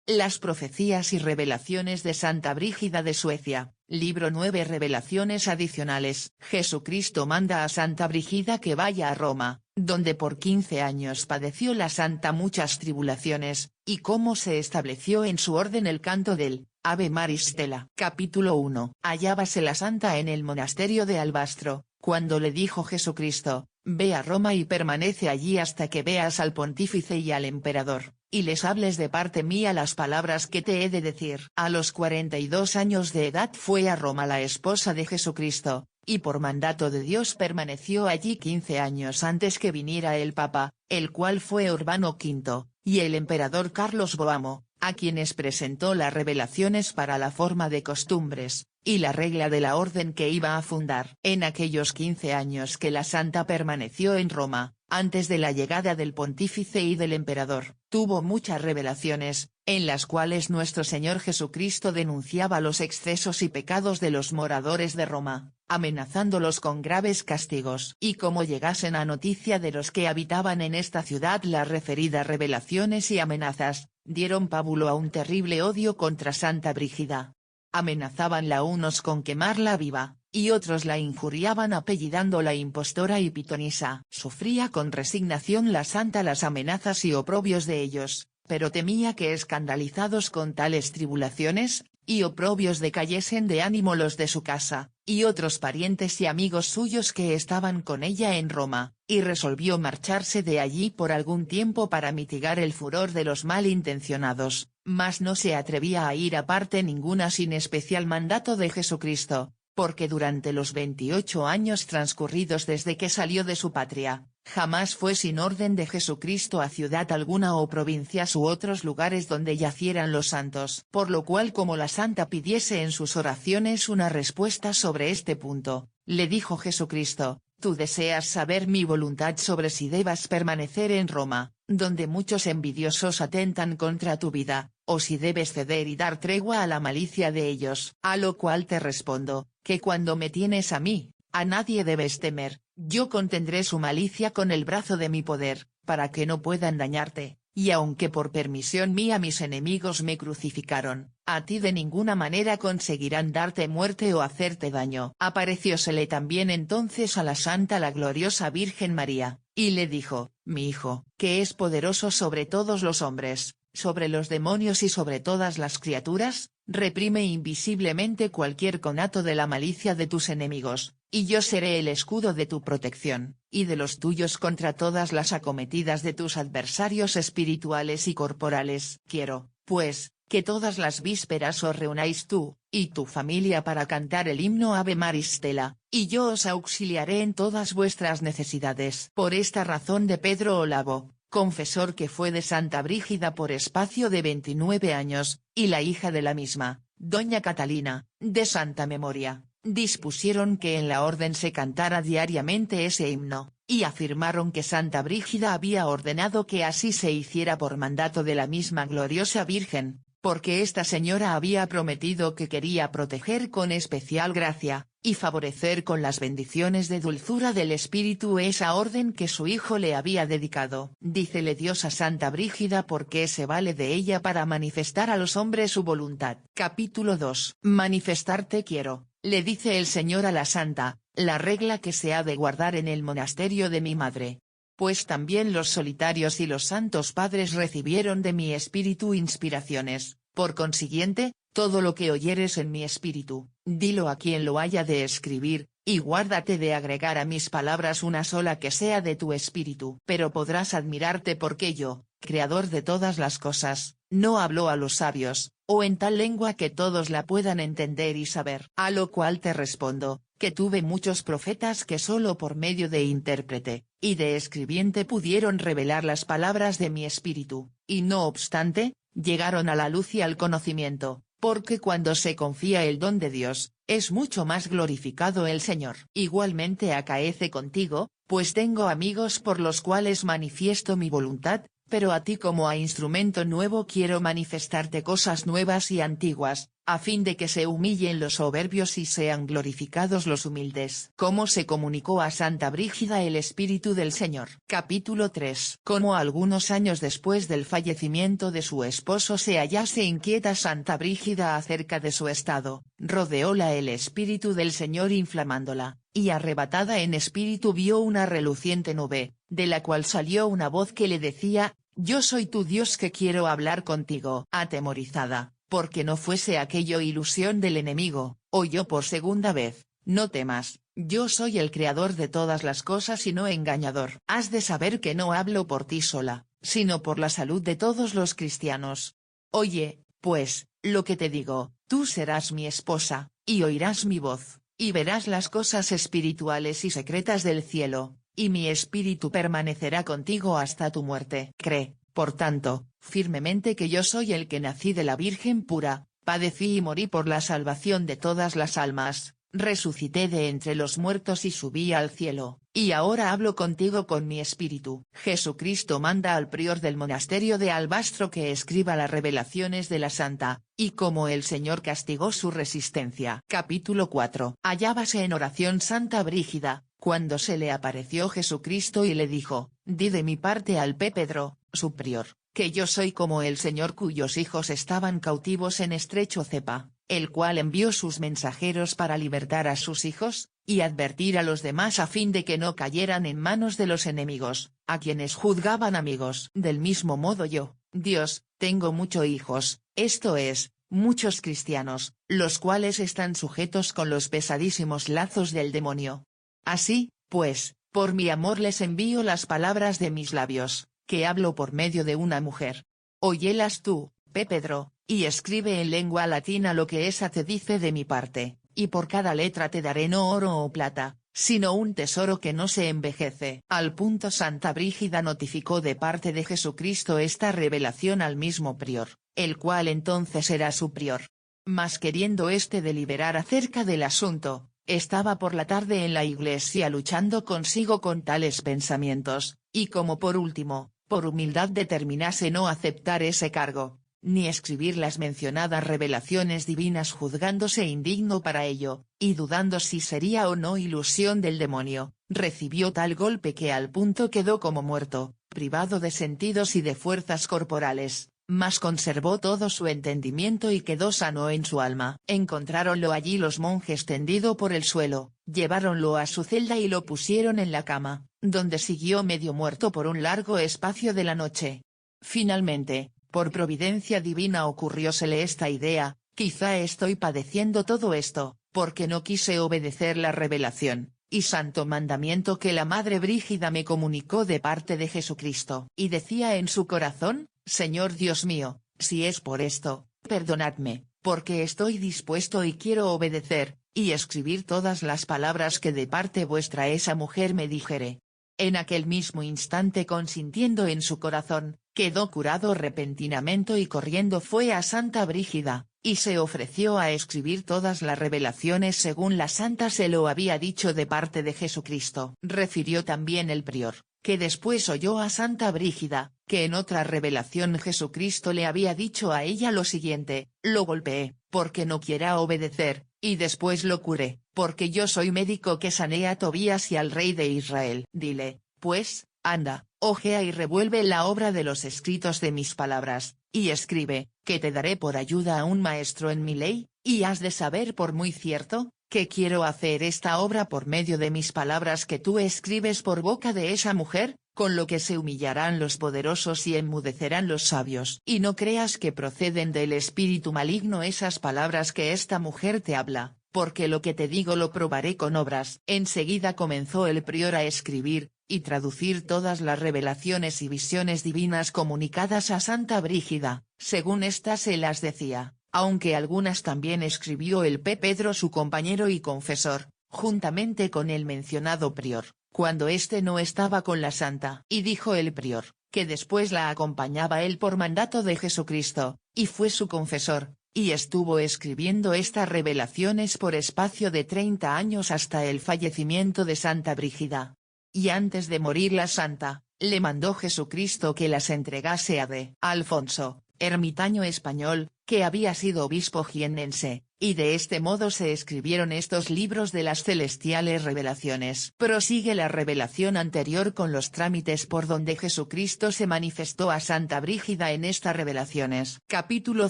Las profecías y revelaciones de Santa Brígida de Suecia, libro 9. Revelaciones adicionales. Jesucristo manda a Santa Brígida que vaya a Roma, donde por 15 años padeció la santa muchas tribulaciones, y cómo se estableció en su orden el canto del Ave Maris Stella. Capítulo 1. Hallábase la santa en el monasterio de Albastro, cuando le dijo Jesucristo: ve a Roma y permanece allí hasta que veas al pontífice y al emperador, y les hables de parte mía las palabras que te he de decir. A los 42 años de edad fue a Roma la esposa de Jesucristo, y por mandato de Dios permaneció allí 15 años antes que viniera el Papa, el cual fue Urbano V, y el emperador Carlos Boamo, a quienes presentó las revelaciones para la forma de costumbres, y la regla de la orden que iba a fundar. En aquellos 15 años que la santa permaneció en Roma, antes de la llegada del pontífice y del emperador, tuvo muchas revelaciones, en las cuales nuestro Señor Jesucristo denunciaba los excesos y pecados de los moradores de Roma, amenazándolos con graves castigos. Y como llegasen a noticia de los que habitaban en esta ciudad las referidas revelaciones y amenazas, dieron pábulo a un terrible odio contra Santa Brígida. Amenazábanla unos con quemarla viva, y otros la injuriaban apellidándola impostora y pitonisa. Sufría con resignación la santa las amenazas y oprobios de ellos, pero temía que escandalizados con tales tribulaciones y oprobios decayesen de ánimo los de su casa, y otros parientes y amigos suyos que estaban con ella en Roma, y resolvió marcharse de allí por algún tiempo para mitigar el furor de los malintencionados, mas no se atrevía a ir a parte ninguna sin especial mandato de Jesucristo, porque durante los 28 años transcurridos desde que salió de su patria, jamás fue sin orden de Jesucristo a ciudad alguna o provincias u otros lugares donde yacieran los santos. Por lo cual, como la santa pidiese en sus oraciones una respuesta sobre este punto, le dijo Jesucristo: tú deseas saber mi voluntad sobre si debas permanecer en Roma, donde muchos envidiosos atentan contra tu vida, o si debes ceder y dar tregua a la malicia de ellos. A lo cual te respondo, que cuando me tienes a mí, a nadie debes temer, yo contendré su malicia con el brazo de mi poder, para que no puedan dañarte, y aunque por permisión mía mis enemigos me crucificaron, a ti de ninguna manera conseguirán darte muerte o hacerte daño. Apareciósele también entonces a la santa la gloriosa Virgen María, y le dijo: mi hijo, que es poderoso sobre todos los hombres, sobre los demonios y sobre todas las criaturas, reprime invisiblemente cualquier conato de la malicia de tus enemigos, y yo seré el escudo de tu protección, y de los tuyos contra todas las acometidas de tus adversarios espirituales y corporales. Quiero, pues, que todas las vísperas os reunáis tú, y tu familia para cantar el himno Ave Maris Stella, y yo os auxiliaré en todas vuestras necesidades. Por esta razón de Pedro Olavo, confesor que fue de Santa Brígida por espacio de 29 años, y la hija de la misma, doña Catalina, de santa memoria, dispusieron que en la orden se cantara diariamente ese himno, y afirmaron que Santa Brígida había ordenado que así se hiciera por mandato de la misma gloriosa Virgen, porque esta señora había prometido que quería proteger con especial gracia, y favorecer con las bendiciones de dulzura del Espíritu esa orden que su hijo le había dedicado. Dícele Dios a Santa Brígida porque se vale de ella para manifestar a los hombres su voluntad. Capítulo 2. Manifestarte quiero, le dice el Señor a la santa, la regla que se ha de guardar en el monasterio de mi madre. Pues también los solitarios y los santos padres recibieron de mi espíritu inspiraciones, por consiguiente, todo lo que oyeres en mi espíritu, dilo a quien lo haya de escribir, y guárdate de agregar a mis palabras una sola que sea de tu espíritu. Pero podrás admirarte porque yo, creador de todas las cosas, no hablo a los sabios, o en tal lengua que todos la puedan entender y saber. A lo cual te respondo, que tuve muchos profetas que solo por medio de intérprete, y de escribiente pudieron revelar las palabras de mi espíritu, y no obstante, llegaron a la luz y al conocimiento, porque cuando se confía el don de Dios, es mucho más glorificado el Señor. Igualmente acaece contigo, pues tengo amigos por los cuales manifiesto mi voluntad, pero a ti como a instrumento nuevo quiero manifestarte cosas nuevas y antiguas, a fin de que se humillen los soberbios y sean glorificados los humildes. ¿Cómo se comunicó a Santa Brígida el Espíritu del Señor? Capítulo 3. Como algunos años después del fallecimiento de su esposo se hallase inquieta Santa Brígida acerca de su estado, rodeóla el Espíritu del Señor inflamándola, y arrebatada en espíritu vio una reluciente nube, de la cual salió una voz que le decía: «Yo soy tu Dios que quiero hablar contigo». Atemorizada, porque no fuese aquello ilusión del enemigo, oyó por segunda vez: «No temas, yo soy el creador de todas las cosas y no engañador. Has de saber que no hablo por ti sola, sino por la salud de todos los cristianos. Oye, pues, lo que te digo, tú serás mi esposa, y oirás mi voz, y verás las cosas espirituales y secretas del cielo, y mi espíritu permanecerá contigo hasta tu muerte. Cree, por tanto, firmemente que yo soy el que nací de la Virgen pura, padecí y morí por la salvación de todas las almas, resucité de entre los muertos y subí al cielo, y ahora hablo contigo con mi espíritu». Jesucristo manda al prior del monasterio de Albastro que escriba las revelaciones de la santa, y como el Señor castigó su resistencia. Capítulo 4. Hallábase en oración Santa Brígida, cuando se le apareció Jesucristo y le dijo: «Di de mi parte al Pedro, su prior, que yo soy como el Señor cuyos hijos estaban cautivos en estrecho cepa, el cual envió sus mensajeros para libertar a sus hijos, y advertir a los demás a fin de que no cayeran en manos de los enemigos, a quienes juzgaban amigos. Del mismo modo yo, Dios, tengo muchos hijos, esto es, muchos cristianos, los cuales están sujetos con los pesadísimos lazos del demonio. Así, pues, por mi amor les envío las palabras de mis labios, que hablo por medio de una mujer. Óyelas tú, Pedro, y escribe en lengua latina lo que esa te dice de mi parte, y por cada letra te daré no oro o plata, sino un tesoro que no se envejece». Al punto Santa Brígida notificó de parte de Jesucristo esta revelación al mismo prior, el cual entonces era su prior. Mas queriendo deliberar acerca del asunto, estaba por la tarde en la iglesia luchando consigo con tales pensamientos, y como por último, por humildad determinase no aceptar ese cargo, ni escribir las mencionadas revelaciones divinas juzgándose indigno para ello, y dudando si sería o no ilusión del demonio, recibió tal golpe que al punto quedó como muerto, privado de sentidos y de fuerzas corporales, mas conservó todo su entendimiento y quedó sano en su alma. Encontráronlo allí los monjes tendido por el suelo, lleváronlo a su celda y lo pusieron en la cama, donde siguió medio muerto por un largo espacio de la noche. Finalmente, por providencia divina ocurriósele esta idea: «Quizá estoy padeciendo todo esto, porque no quise obedecer la revelación y santo mandamiento que la Madre Brígida me comunicó de parte de Jesucristo». Y decía en su corazón: «Señor Dios mío, si es por esto, perdonadme, porque estoy dispuesto y quiero obedecer, y escribir todas las palabras que de parte vuestra esa mujer me dijere». En aquel mismo instante, consintiendo en su corazón, quedó curado repentinamente y corriendo fue a Santa Brígida, y se ofreció a escribir todas las revelaciones según la santa se lo había dicho de parte de Jesucristo. Refirió también el prior, que después oyó a Santa Brígida, que en otra revelación Jesucristo le había dicho a ella lo siguiente: «Lo golpeé, porque no quiera obedecer, y después lo curé, porque yo soy médico que sané a Tobías y al rey de Israel». Dile, pues, anda, hojea y revuelve la obra de los escritos de mis palabras, y escribe, que te daré por ayuda a un maestro en mi ley, y has de saber por muy cierto, que quiero hacer esta obra por medio de mis palabras que tú escribes por boca de esa mujer, con lo que se humillarán los poderosos y enmudecerán los sabios. Y no creas que proceden del espíritu maligno esas palabras que esta mujer te habla, porque lo que te digo lo probaré con obras. Enseguida comenzó el prior a escribir, y traducir todas las revelaciones y visiones divinas comunicadas a Santa Brígida, según éstas se las decía, aunque algunas también escribió el Pedro su compañero y confesor, juntamente con el mencionado prior, cuando éste no estaba con la santa. Y dijo el prior, que después la acompañaba él por mandato de Jesucristo, y fue su confesor, y estuvo escribiendo estas revelaciones por espacio de 30 años hasta el fallecimiento de Santa Brígida. Y antes de morir la santa, le mandó Jesucristo que las entregase a D. Alfonso, ermitaño español, que había sido obispo jiennense, y de este modo se escribieron estos libros de las celestiales revelaciones. Prosigue la revelación anterior con los trámites por donde Jesucristo se manifestó a Santa Brígida en estas revelaciones. Capítulo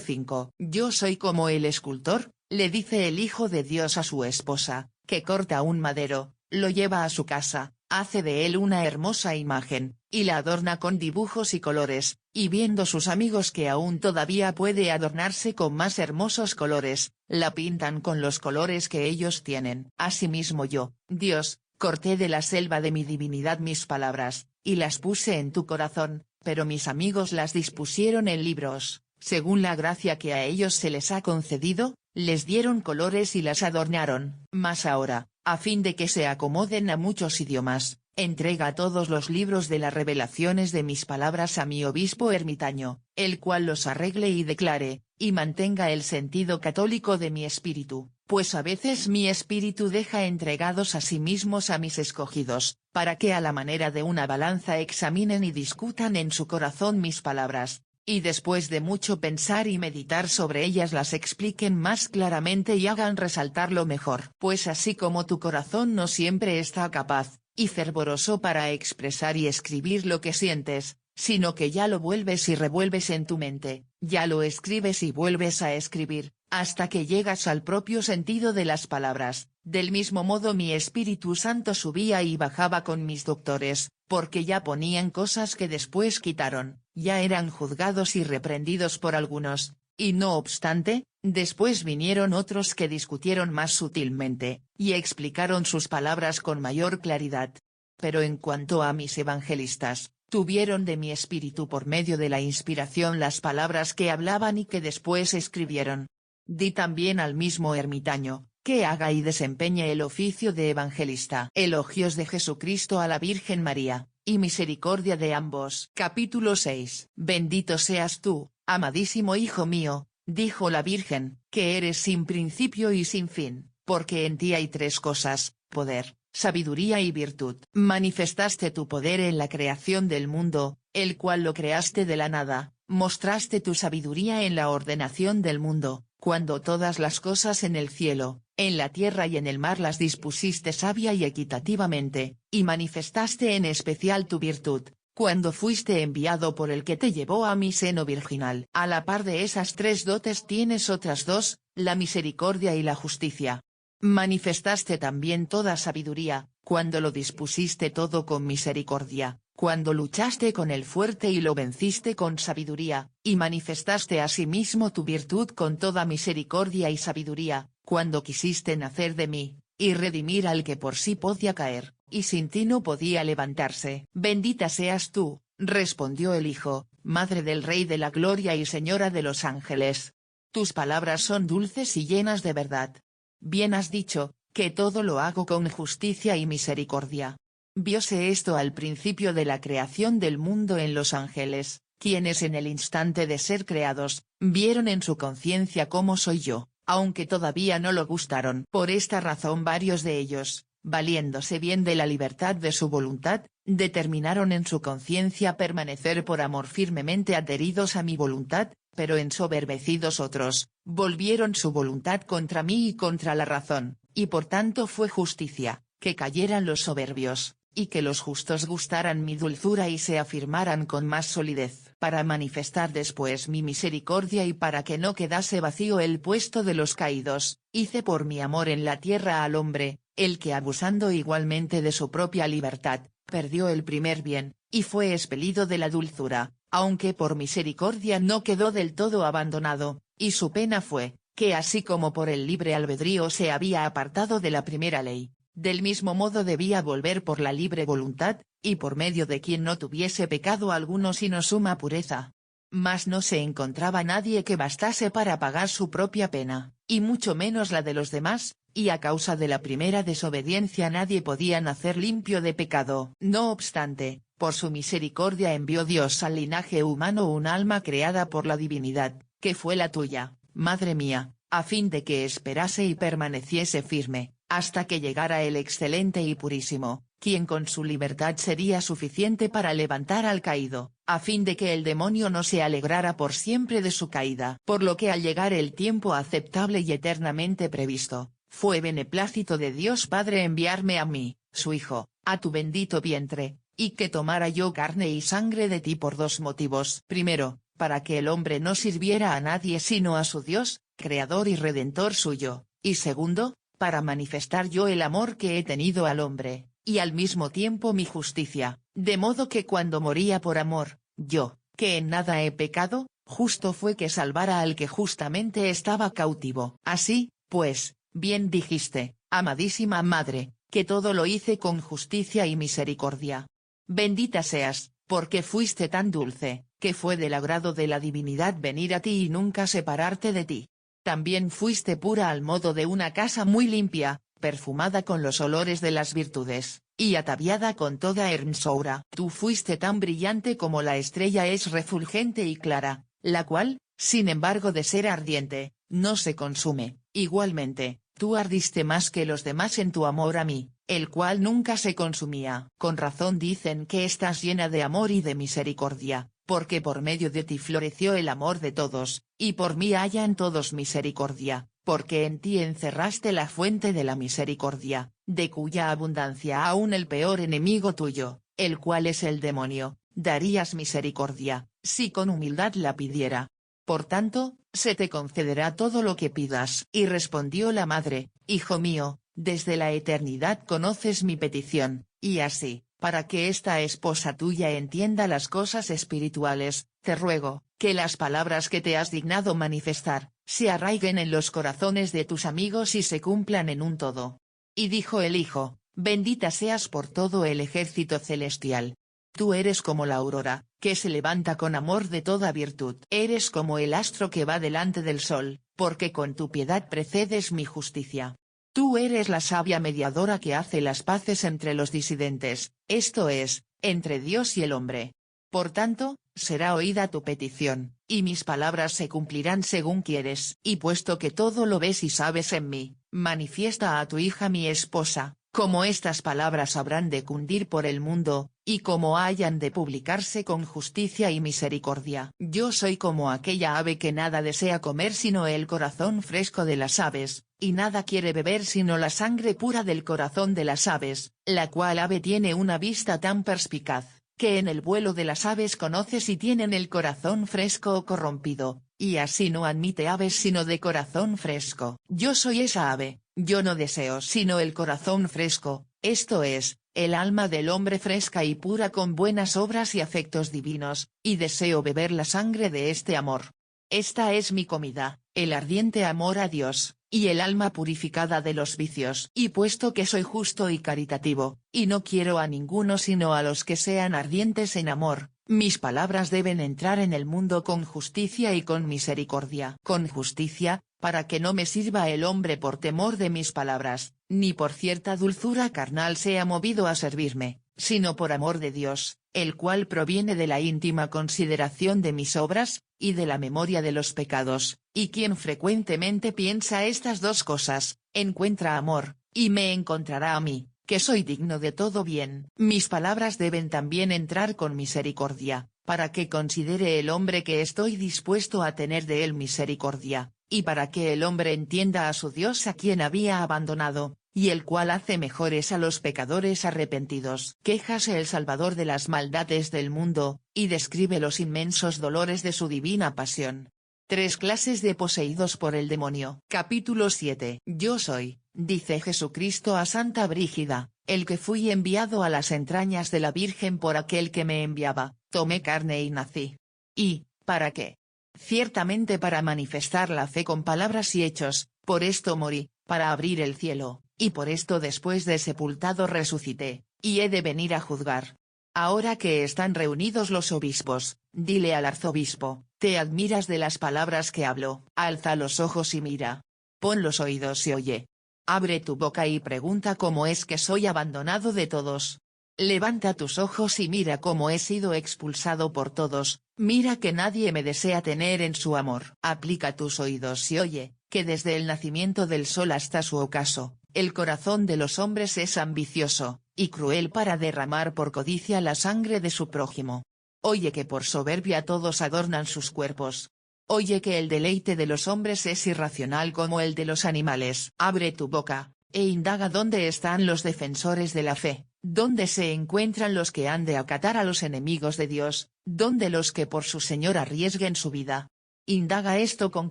5. Yo soy como el escultor, le dice el Hijo de Dios a su esposa, que corta un madero, lo lleva a su casa, hace de él una hermosa imagen, y la adorna con dibujos y colores, y viendo sus amigos que aún todavía puede adornarse con más hermosos colores, la pintan con los colores que ellos tienen. Asimismo yo, Dios, corté de la selva de mi divinidad mis palabras, y las puse en tu corazón, pero mis amigos las dispusieron en libros, según la gracia que a ellos se les ha concedido, les dieron colores y las adornaron. Mas ahora, a fin de que se acomoden a muchos idiomas, entrega todos los libros de las revelaciones de mis palabras a mi obispo ermitaño, el cual los arregle y declare, y mantenga el sentido católico de mi espíritu, pues a veces mi espíritu deja entregados a sí mismos a mis escogidos, para que a la manera de una balanza examinen y discutan en su corazón mis palabras, y después de mucho pensar y meditar sobre ellas las expliquen más claramente y hagan resaltarlo mejor. Pues así como tu corazón no siempre está capaz, y fervoroso para expresar y escribir lo que sientes, sino que ya lo vuelves y revuelves en tu mente, ya lo escribes y vuelves a escribir, hasta que llegas al propio sentido de las palabras, del mismo modo mi Espíritu Santo subía y bajaba con mis doctores, porque ya ponían cosas que después quitaron, ya eran juzgados y reprendidos por algunos, y no obstante, después vinieron otros que discutieron más sutilmente, y explicaron sus palabras con mayor claridad. Pero en cuanto a mis evangelistas, tuvieron de mi espíritu por medio de la inspiración las palabras que hablaban y que después escribieron. Di también al mismo ermitaño, que haga y desempeñe el oficio de evangelista. Elogios de Jesucristo a la Virgen María, y misericordia de ambos. Capítulo 6. Bendito seas tú, amadísimo Hijo mío, dijo la Virgen, que eres sin principio y sin fin, porque en ti hay tres cosas, poder, sabiduría y virtud. Manifestaste tu poder en la creación del mundo, el cual lo creaste de la nada, mostraste tu sabiduría en la ordenación del mundo, cuando todas las cosas en el cielo, en la tierra y en el mar las dispusiste sabia y equitativamente, y manifestaste en especial tu virtud, cuando fuiste enviado por el que te llevó a mi seno virginal. A la par de esas tres dotes tienes otras dos, la misericordia y la justicia. Manifestaste también toda sabiduría, cuando lo dispusiste todo con misericordia, cuando luchaste con el fuerte y lo venciste con sabiduría, y manifestaste asimismo tu virtud con toda misericordia y sabiduría, cuando quisiste nacer de mí, y redimir al que por sí podía caer, y sin ti no podía levantarse. Bendita seas tú, respondió el Hijo, Madre del Rey de la Gloria y Señora de los ángeles. Tus palabras son dulces y llenas de verdad. Bien has dicho, que todo lo hago con justicia y misericordia. Viose esto al principio de la creación del mundo en los ángeles, quienes en el instante de ser creados, vieron en su conciencia cómo soy yo, aunque todavía no lo gustaron. Por esta razón varios de ellos, valiéndose bien de la libertad de su voluntad, determinaron en su conciencia permanecer por amor firmemente adheridos a mi voluntad, pero ensoberbecidos otros, volvieron su voluntad contra mí y contra la razón, y por tanto fue justicia, que cayeran los soberbios, y que los justos gustaran mi dulzura y se afirmaran con más solidez. Para manifestar después mi misericordia y para que no quedase vacío el puesto de los caídos, hice por mi amor en la tierra al hombre, el que abusando igualmente de su propia libertad, perdió el primer bien, y fue expelido de la dulzura, aunque por misericordia no quedó del todo abandonado, y su pena fue, que así como por el libre albedrío se había apartado de la primera ley, del mismo modo debía volver por la libre voluntad, y por medio de quien no tuviese pecado alguno sino suma pureza. Mas no se encontraba nadie que bastase para pagar su propia pena, y mucho menos la de los demás, y a causa de la primera desobediencia nadie podía nacer limpio de pecado. No obstante, por su misericordia envió Dios al linaje humano un alma creada por la divinidad, que fue la tuya, madre mía, a fin de que esperase y permaneciese firme, hasta que llegara el excelente y purísimo, quien con su libertad sería suficiente para levantar al caído, a fin de que el demonio no se alegrara por siempre de su caída. Por lo que al llegar el tiempo aceptable y eternamente previsto, fue beneplácito de Dios Padre enviarme a mí, su Hijo, a tu bendito vientre, y que tomara yo carne y sangre de ti por dos motivos. Primero, para que el hombre no sirviera a nadie sino a su Dios, Creador y Redentor suyo, y segundo, para manifestar yo el amor que he tenido al hombre, y al mismo tiempo mi justicia, de modo que cuando moría por amor, yo, que en nada he pecado, justo fue que salvara al que justamente estaba cautivo. Así, pues, bien dijiste, amadísima Madre, que todo lo hice con justicia y misericordia. Bendita seas, porque fuiste tan dulce, que fue del agrado de la divinidad venir a ti y nunca separarte de ti. También fuiste pura al modo de una casa muy limpia, perfumada con los olores de las virtudes, y ataviada con toda hermosura. Tú fuiste tan brillante como la estrella es refulgente y clara, la cual, sin embargo de ser ardiente, no se consume. Igualmente, tú ardiste más que los demás en tu amor a mí, el cual nunca se consumía. Con razón dicen que estás llena de amor y de misericordia, porque por medio de ti floreció el amor de todos, y por mí hallan todos misericordia, porque en ti encerraste la fuente de la misericordia, de cuya abundancia aún el peor enemigo tuyo, el cual es el demonio, darías misericordia, si con humildad la pidiera. Por tanto, se te concederá todo lo que pidas. Y respondió la madre, Hijo mío, desde la eternidad conoces mi petición, y así, para que esta esposa tuya entienda las cosas espirituales, te ruego, que las palabras que te has dignado manifestar, se arraiguen en los corazones de tus amigos y se cumplan en un todo. Y dijo el Hijo, bendita seas por todo el ejército celestial. Tú eres como la aurora, que se levanta con amor de toda virtud. Eres como el astro que va delante del sol, porque con tu piedad precedes mi justicia. Tú eres la sabia mediadora que hace las paces entre los disidentes, esto es, entre Dios y el hombre. Por tanto, será oída tu petición, y mis palabras se cumplirán según quieres. Y puesto que todo lo ves y sabes en mí, manifiesta a tu hija mi esposa, como estas palabras habrán de cundir por el mundo, y como hayan de publicarse con justicia y misericordia. Yo soy como aquella ave que nada desea comer sino el corazón fresco de las aves, y nada quiere beber sino la sangre pura del corazón de las aves, la cual ave tiene una vista tan perspicaz, que en el vuelo de las aves conoce si tienen el corazón fresco o corrompido, y así no admite aves sino de corazón fresco. Yo soy esa ave, yo no deseo sino el corazón fresco, esto es, el alma del hombre fresca y pura con buenas obras y afectos divinos, y deseo beber la sangre de este amor. Esta es mi comida, el ardiente amor a Dios, y el alma purificada de los vicios. Y puesto que soy justo y caritativo, y no quiero a ninguno sino a los que sean ardientes en amor, mis palabras deben entrar en el mundo con justicia y con misericordia. Con justicia, para que no me sirva el hombre por temor de mis palabras, ni por cierta dulzura carnal sea movido a servirme, sino por amor de Dios, el cual proviene de la íntima consideración de mis obras, y de la memoria de los pecados, y quien frecuentemente piensa estas dos cosas, encuentra amor, y me encontrará a mí, que soy digno de todo bien. Mis palabras deben también entrar con misericordia, para que considere el hombre que estoy dispuesto a tener de él misericordia, y para que el hombre entienda a su Dios a quien había abandonado, y el cual hace mejores a los pecadores arrepentidos. Quéjase el Salvador de las maldades del mundo, y describe los inmensos dolores de su divina pasión. 3 clases de poseídos por el demonio. Capítulo 7. Yo soy, dice Jesucristo a Santa Brígida, el que fui enviado a las entrañas de la Virgen por aquel que me enviaba, tomé carne y nací. ¿Y, para qué? Ciertamente para manifestar la fe con palabras y hechos, por esto morí, para abrir el cielo, y por esto después de sepultado resucité, y he de venir a juzgar. Ahora que están reunidos los obispos, dile al arzobispo, ¿te admiras de las palabras que hablo? Alza los ojos y mira. Pon los oídos y oye. Abre tu boca y pregunta cómo es que soy abandonado de todos. Levanta tus ojos y mira cómo he sido expulsado por todos, mira que nadie me desea tener en su amor. Aplica tus oídos y oye, que desde el nacimiento del sol hasta su ocaso, el corazón de los hombres es ambicioso, y cruel para derramar por codicia la sangre de su prójimo. Oye que por soberbia todos adornan sus cuerpos. Oye que el deleite de los hombres es irracional como el de los animales. Abre tu boca, e indaga dónde están los defensores de la fe, dónde se encuentran los que han de acatar a los enemigos de Dios, dónde los que por su Señor arriesguen su vida. Indaga esto con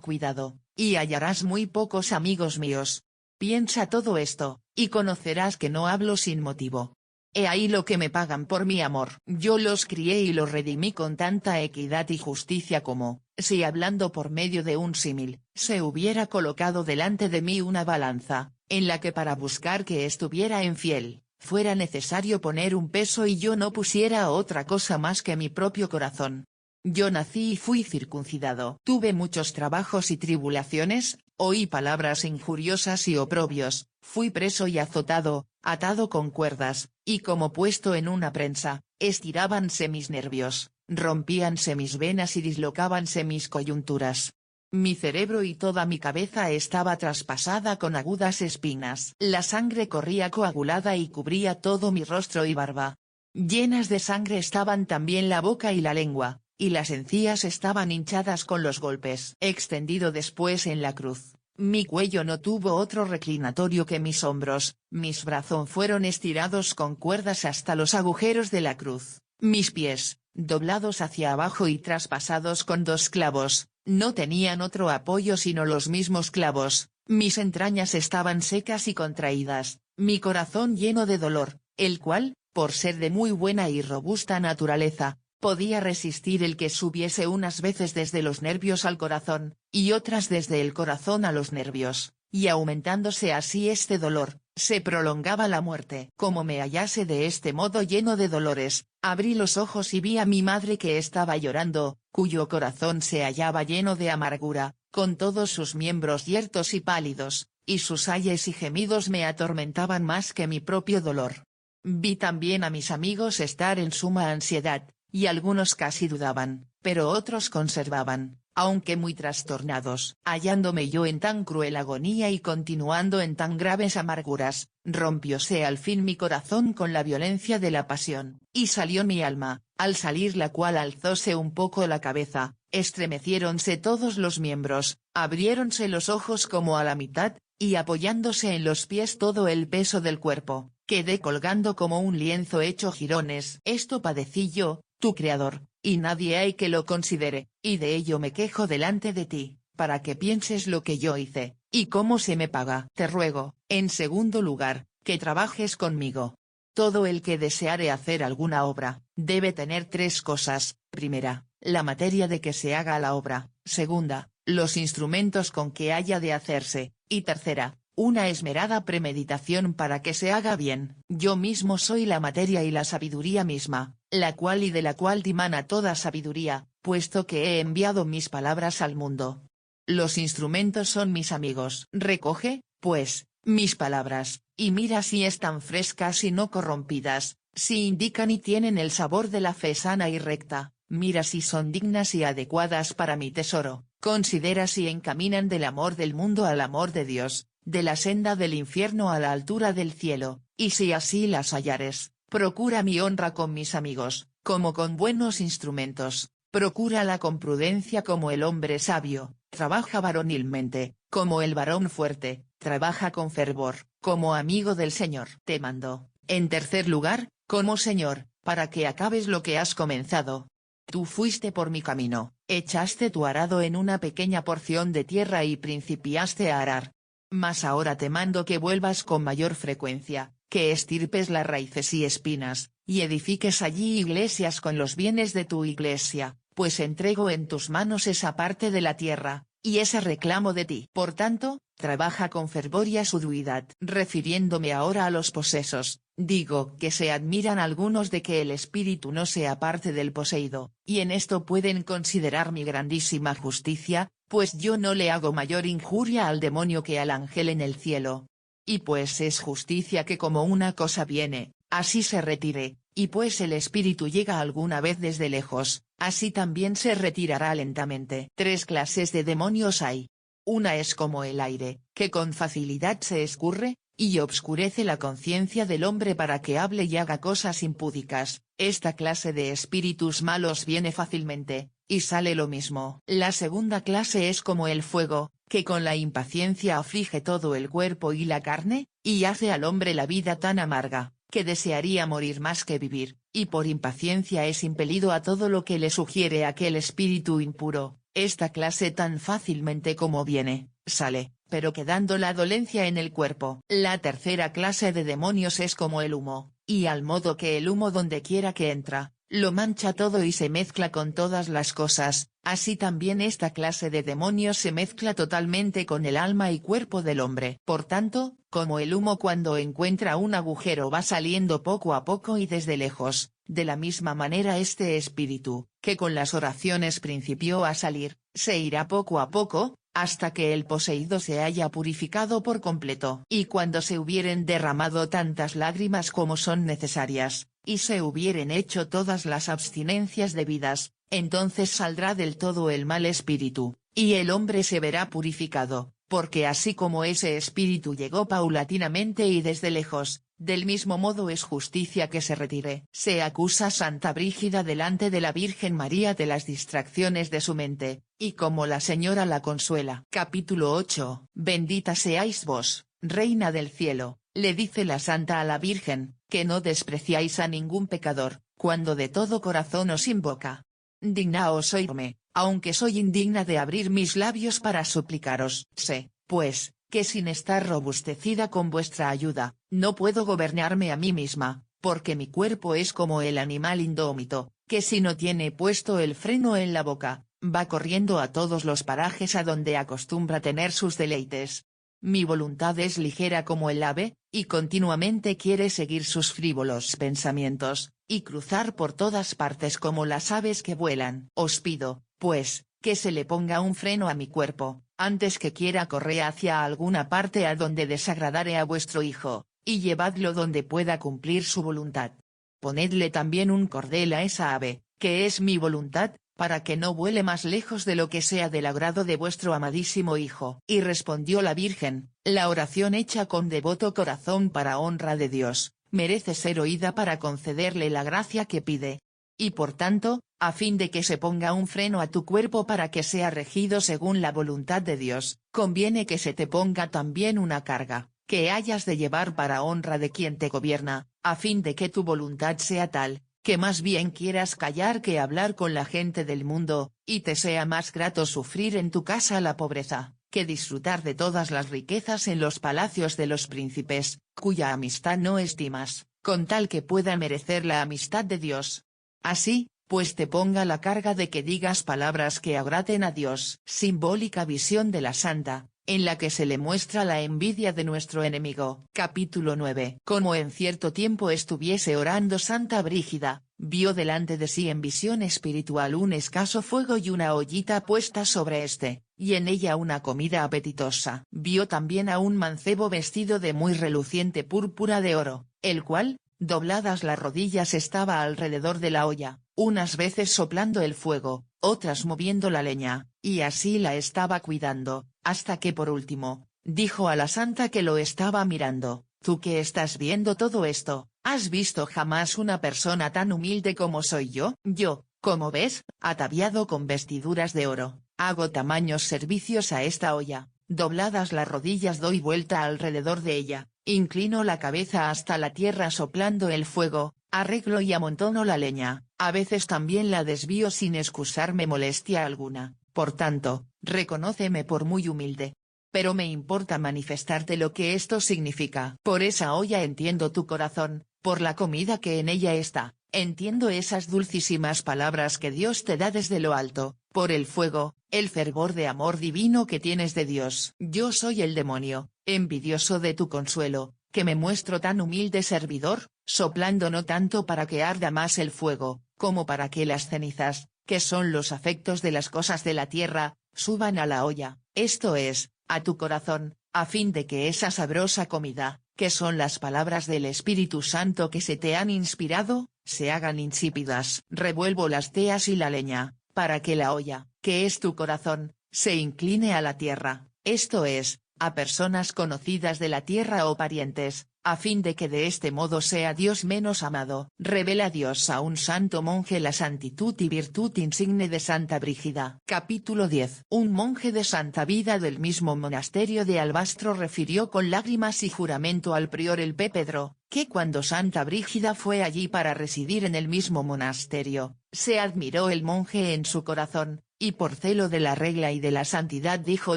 cuidado, y hallarás muy pocos amigos míos. Piensa todo esto, y conocerás que no hablo sin motivo. He ahí lo que me pagan por mi amor. Yo los crié y los redimí con tanta equidad y justicia como, si hablando por medio de un símil, se hubiera colocado delante de mí una balanza, en la que para buscar que estuviera en fiel, fuera necesario poner un peso y yo no pusiera otra cosa más que mi propio corazón. Yo nací y fui circuncidado. Tuve muchos trabajos y tribulaciones, oí palabras injuriosas y oprobios, fui preso y azotado, atado con cuerdas, y como puesto en una prensa, estirábanse mis nervios, rompíanse mis venas y dislocábanse mis coyunturas. Mi cerebro y toda mi cabeza estaba traspasada con agudas espinas. La sangre corría coagulada y cubría todo mi rostro y barba. Llenas de sangre estaban también la boca y la lengua, y las encías estaban hinchadas con los golpes. Extendido después en la cruz, mi cuello no tuvo otro reclinatorio que mis hombros, mis brazos fueron estirados con cuerdas hasta los agujeros de la cruz, mis pies, doblados hacia abajo y traspasados con 2 clavos, no tenían otro apoyo sino los mismos clavos, mis entrañas estaban secas y contraídas, mi corazón lleno de dolor, el cual, por ser de muy buena y robusta naturaleza, podía resistir el que subiese unas veces desde los nervios al corazón, y otras desde el corazón a los nervios, y aumentándose así este dolor, se prolongaba la muerte. Como me hallase de este modo lleno de dolores, abrí los ojos y vi a mi madre que estaba llorando, cuyo corazón se hallaba lleno de amargura, con todos sus miembros yertos y pálidos, y sus ayes y gemidos me atormentaban más que mi propio dolor. Vi también a mis amigos estar en suma ansiedad, y algunos casi dudaban, pero otros conservaban, aunque muy trastornados. Hallándome yo en tan cruel agonía y continuando en tan graves amarguras, rompióse al fin mi corazón con la violencia de la pasión, y salió mi alma, al salir la cual alzóse un poco la cabeza, estremeciéronse todos los miembros, abriéronse los ojos como a la mitad, y apoyándose en los pies todo el peso del cuerpo, quedé colgando como un lienzo hecho jirones. Esto padecí yo, tu Creador, y nadie hay que lo considere, y de ello me quejo delante de ti, para que pienses lo que yo hice, y cómo se me paga. Te ruego, en segundo lugar, que trabajes conmigo. Todo el que deseare hacer alguna obra, debe tener 3 cosas: primera, la materia de que se haga la obra; segunda, los instrumentos con que haya de hacerse; y tercera, una esmerada premeditación para que se haga bien. Yo mismo soy la materia y la sabiduría misma, la cual y de la cual dimana toda sabiduría, puesto que he enviado mis palabras al mundo. Los instrumentos son mis amigos. Recoge, pues, mis palabras, y mira si están frescas y no corrompidas, si indican y tienen el sabor de la fe sana y recta, mira si son dignas y adecuadas para mi tesoro, considera si encaminan del amor del mundo al amor de Dios, de la senda del infierno a la altura del cielo, y si así las hallares, procura mi honra con mis amigos, como con buenos instrumentos, procúrala con prudencia como el hombre sabio, trabaja varonilmente, como el varón fuerte, trabaja con fervor, como amigo del Señor. Te mando, en tercer lugar, como Señor, para que acabes lo que has comenzado. Tú fuiste por mi camino, echaste tu arado en una pequeña porción de tierra y principiaste a arar. Mas ahora te mando que vuelvas con mayor frecuencia, que estirpes las raíces y espinas, y edifiques allí iglesias con los bienes de tu iglesia, pues entrego en tus manos esa parte de la tierra, y ese reclamo de ti. Por tanto, trabaja con fervor y asiduidad. Refiriéndome ahora a los posesos, digo que se admiran algunos de que el espíritu no sea parte del poseído, y en esto pueden considerar mi grandísima justicia, pues yo no le hago mayor injuria al demonio que al ángel en el cielo. Y pues es justicia que como una cosa viene, así se retire, y pues el espíritu llega alguna vez desde lejos, así también se retirará lentamente. 3 clases de demonios hay. Una es como el aire, que con facilidad se escurre, y obscurece la conciencia del hombre para que hable y haga cosas impúdicas. Esta clase de espíritus malos viene fácilmente, y sale lo mismo. La segunda clase es como el fuego, que con la impaciencia aflige todo el cuerpo y la carne, y hace al hombre la vida tan amarga, que desearía morir más que vivir, y por impaciencia es impelido a todo lo que le sugiere aquel espíritu impuro. Esta clase tan fácilmente como viene, sale, pero quedando la dolencia en el cuerpo. La tercera clase de demonios es como el humo, y al modo que el humo donde quiera que entra, lo mancha todo y se mezcla con todas las cosas, así también esta clase de demonios se mezcla totalmente con el alma y cuerpo del hombre. Por tanto, como el humo cuando encuentra un agujero va saliendo poco a poco y desde lejos, de la misma manera este espíritu, que con las oraciones principió a salir, se irá poco a poco, hasta que el poseído se haya purificado por completo. Y cuando se hubieren derramado tantas lágrimas como son necesarias, y se hubieren hecho todas las abstinencias debidas, entonces saldrá del todo el mal espíritu, y el hombre se verá purificado, porque así como ese espíritu llegó paulatinamente y desde lejos, del mismo modo es justicia que se retire. Se acusa Santa Brígida delante de la Virgen María de las distracciones de su mente, y como la Señora la consuela. Capítulo 8. Bendita seáis vos, Reina del cielo, le dice la Santa a la Virgen, que no despreciáis a ningún pecador, cuando de todo corazón os invoca. Dignaos oírme, aunque soy indigna de abrir mis labios para suplicaros. Sé, pues, que sin estar robustecida con vuestra ayuda, no puedo gobernarme a mí misma, porque mi cuerpo es como el animal indómito, que si no tiene puesto el freno en la boca, va corriendo a todos los parajes a donde acostumbra tener sus deleites. Mi voluntad es ligera como el ave, y continuamente quiere seguir sus frívolos pensamientos, y cruzar por todas partes como las aves que vuelan. Os pido, pues, que se le ponga un freno a mi cuerpo, antes que quiera correr hacia alguna parte a donde desagradare a vuestro Hijo, y llevadlo donde pueda cumplir su voluntad. Ponedle también un cordel a esa ave, que es mi voluntad, para que no vuele más lejos de lo que sea del agrado de vuestro amadísimo Hijo. Y respondió la Virgen, la oración hecha con devoto corazón para honra de Dios, merece ser oída para concederle la gracia que pide. Y por tanto, a fin de que se ponga un freno a tu cuerpo para que sea regido según la voluntad de Dios, conviene que se te ponga también una carga, que hayas de llevar para honra de quien te gobierna, a fin de que tu voluntad sea tal, que más bien quieras callar que hablar con la gente del mundo, y te sea más grato sufrir en tu casa la pobreza, que disfrutar de todas las riquezas en los palacios de los príncipes, cuya amistad no estimas, con tal que pueda merecer la amistad de Dios. Así, pues te ponga la carga de que digas palabras que agraden a Dios. Simbólica visión de la Santa, en la que se le muestra la envidia de nuestro enemigo. Capítulo 9. Como en cierto tiempo estuviese orando Santa Brígida, vio delante de sí en visión espiritual un escaso fuego y una ollita puesta sobre éste, y en ella una comida apetitosa. Vio también a un mancebo vestido de muy reluciente púrpura de oro, el cual, dobladas las rodillas estaba alrededor de la olla, unas veces soplando el fuego, otras moviendo la leña, y así la estaba cuidando, hasta que por último, dijo a la Santa que lo estaba mirando, tú que estás viendo todo esto, ¿has visto jamás una persona tan humilde como soy yo? Yo, como ves, ataviado con vestiduras de oro, hago tamaños servicios a esta olla, dobladas las rodillas doy vuelta alrededor de ella, inclino la cabeza hasta la tierra soplando el fuego, arreglo y amontono la leña, a veces también la desvío sin excusarme molestia alguna, por tanto, reconóceme por muy humilde. Pero me importa manifestarte lo que esto significa. Por esa olla entiendo tu corazón, por la comida que en ella está, entiendo esas dulcísimas palabras que Dios te da desde lo alto, por el fuego, el fervor de amor divino que tienes de Dios. Yo soy el demonio, envidioso de tu consuelo, que me muestro tan humilde servidor, soplando no tanto para que arda más el fuego, como para que las cenizas, que son los afectos de las cosas de la tierra, suban a la olla, esto es, a tu corazón, a fin de que esa sabrosa comida, que son las palabras del Espíritu Santo que se te han inspirado, se hagan insípidas. Revuelvo las teas y la leña, para que la olla, que es tu corazón, se incline a la tierra, esto es, a personas conocidas de la tierra o parientes, a fin de que de este modo sea Dios menos amado. Revela Dios a un santo monje la santitud y virtud insigne de Santa Brígida. Capítulo 10. Un monje de Santa Vida del mismo monasterio de Albastro refirió con lágrimas y juramento al prior el P. Pedro, que cuando Santa Brígida fue allí para residir en el mismo monasterio, se admiró el monje en su corazón, y por celo de la regla y de la santidad dijo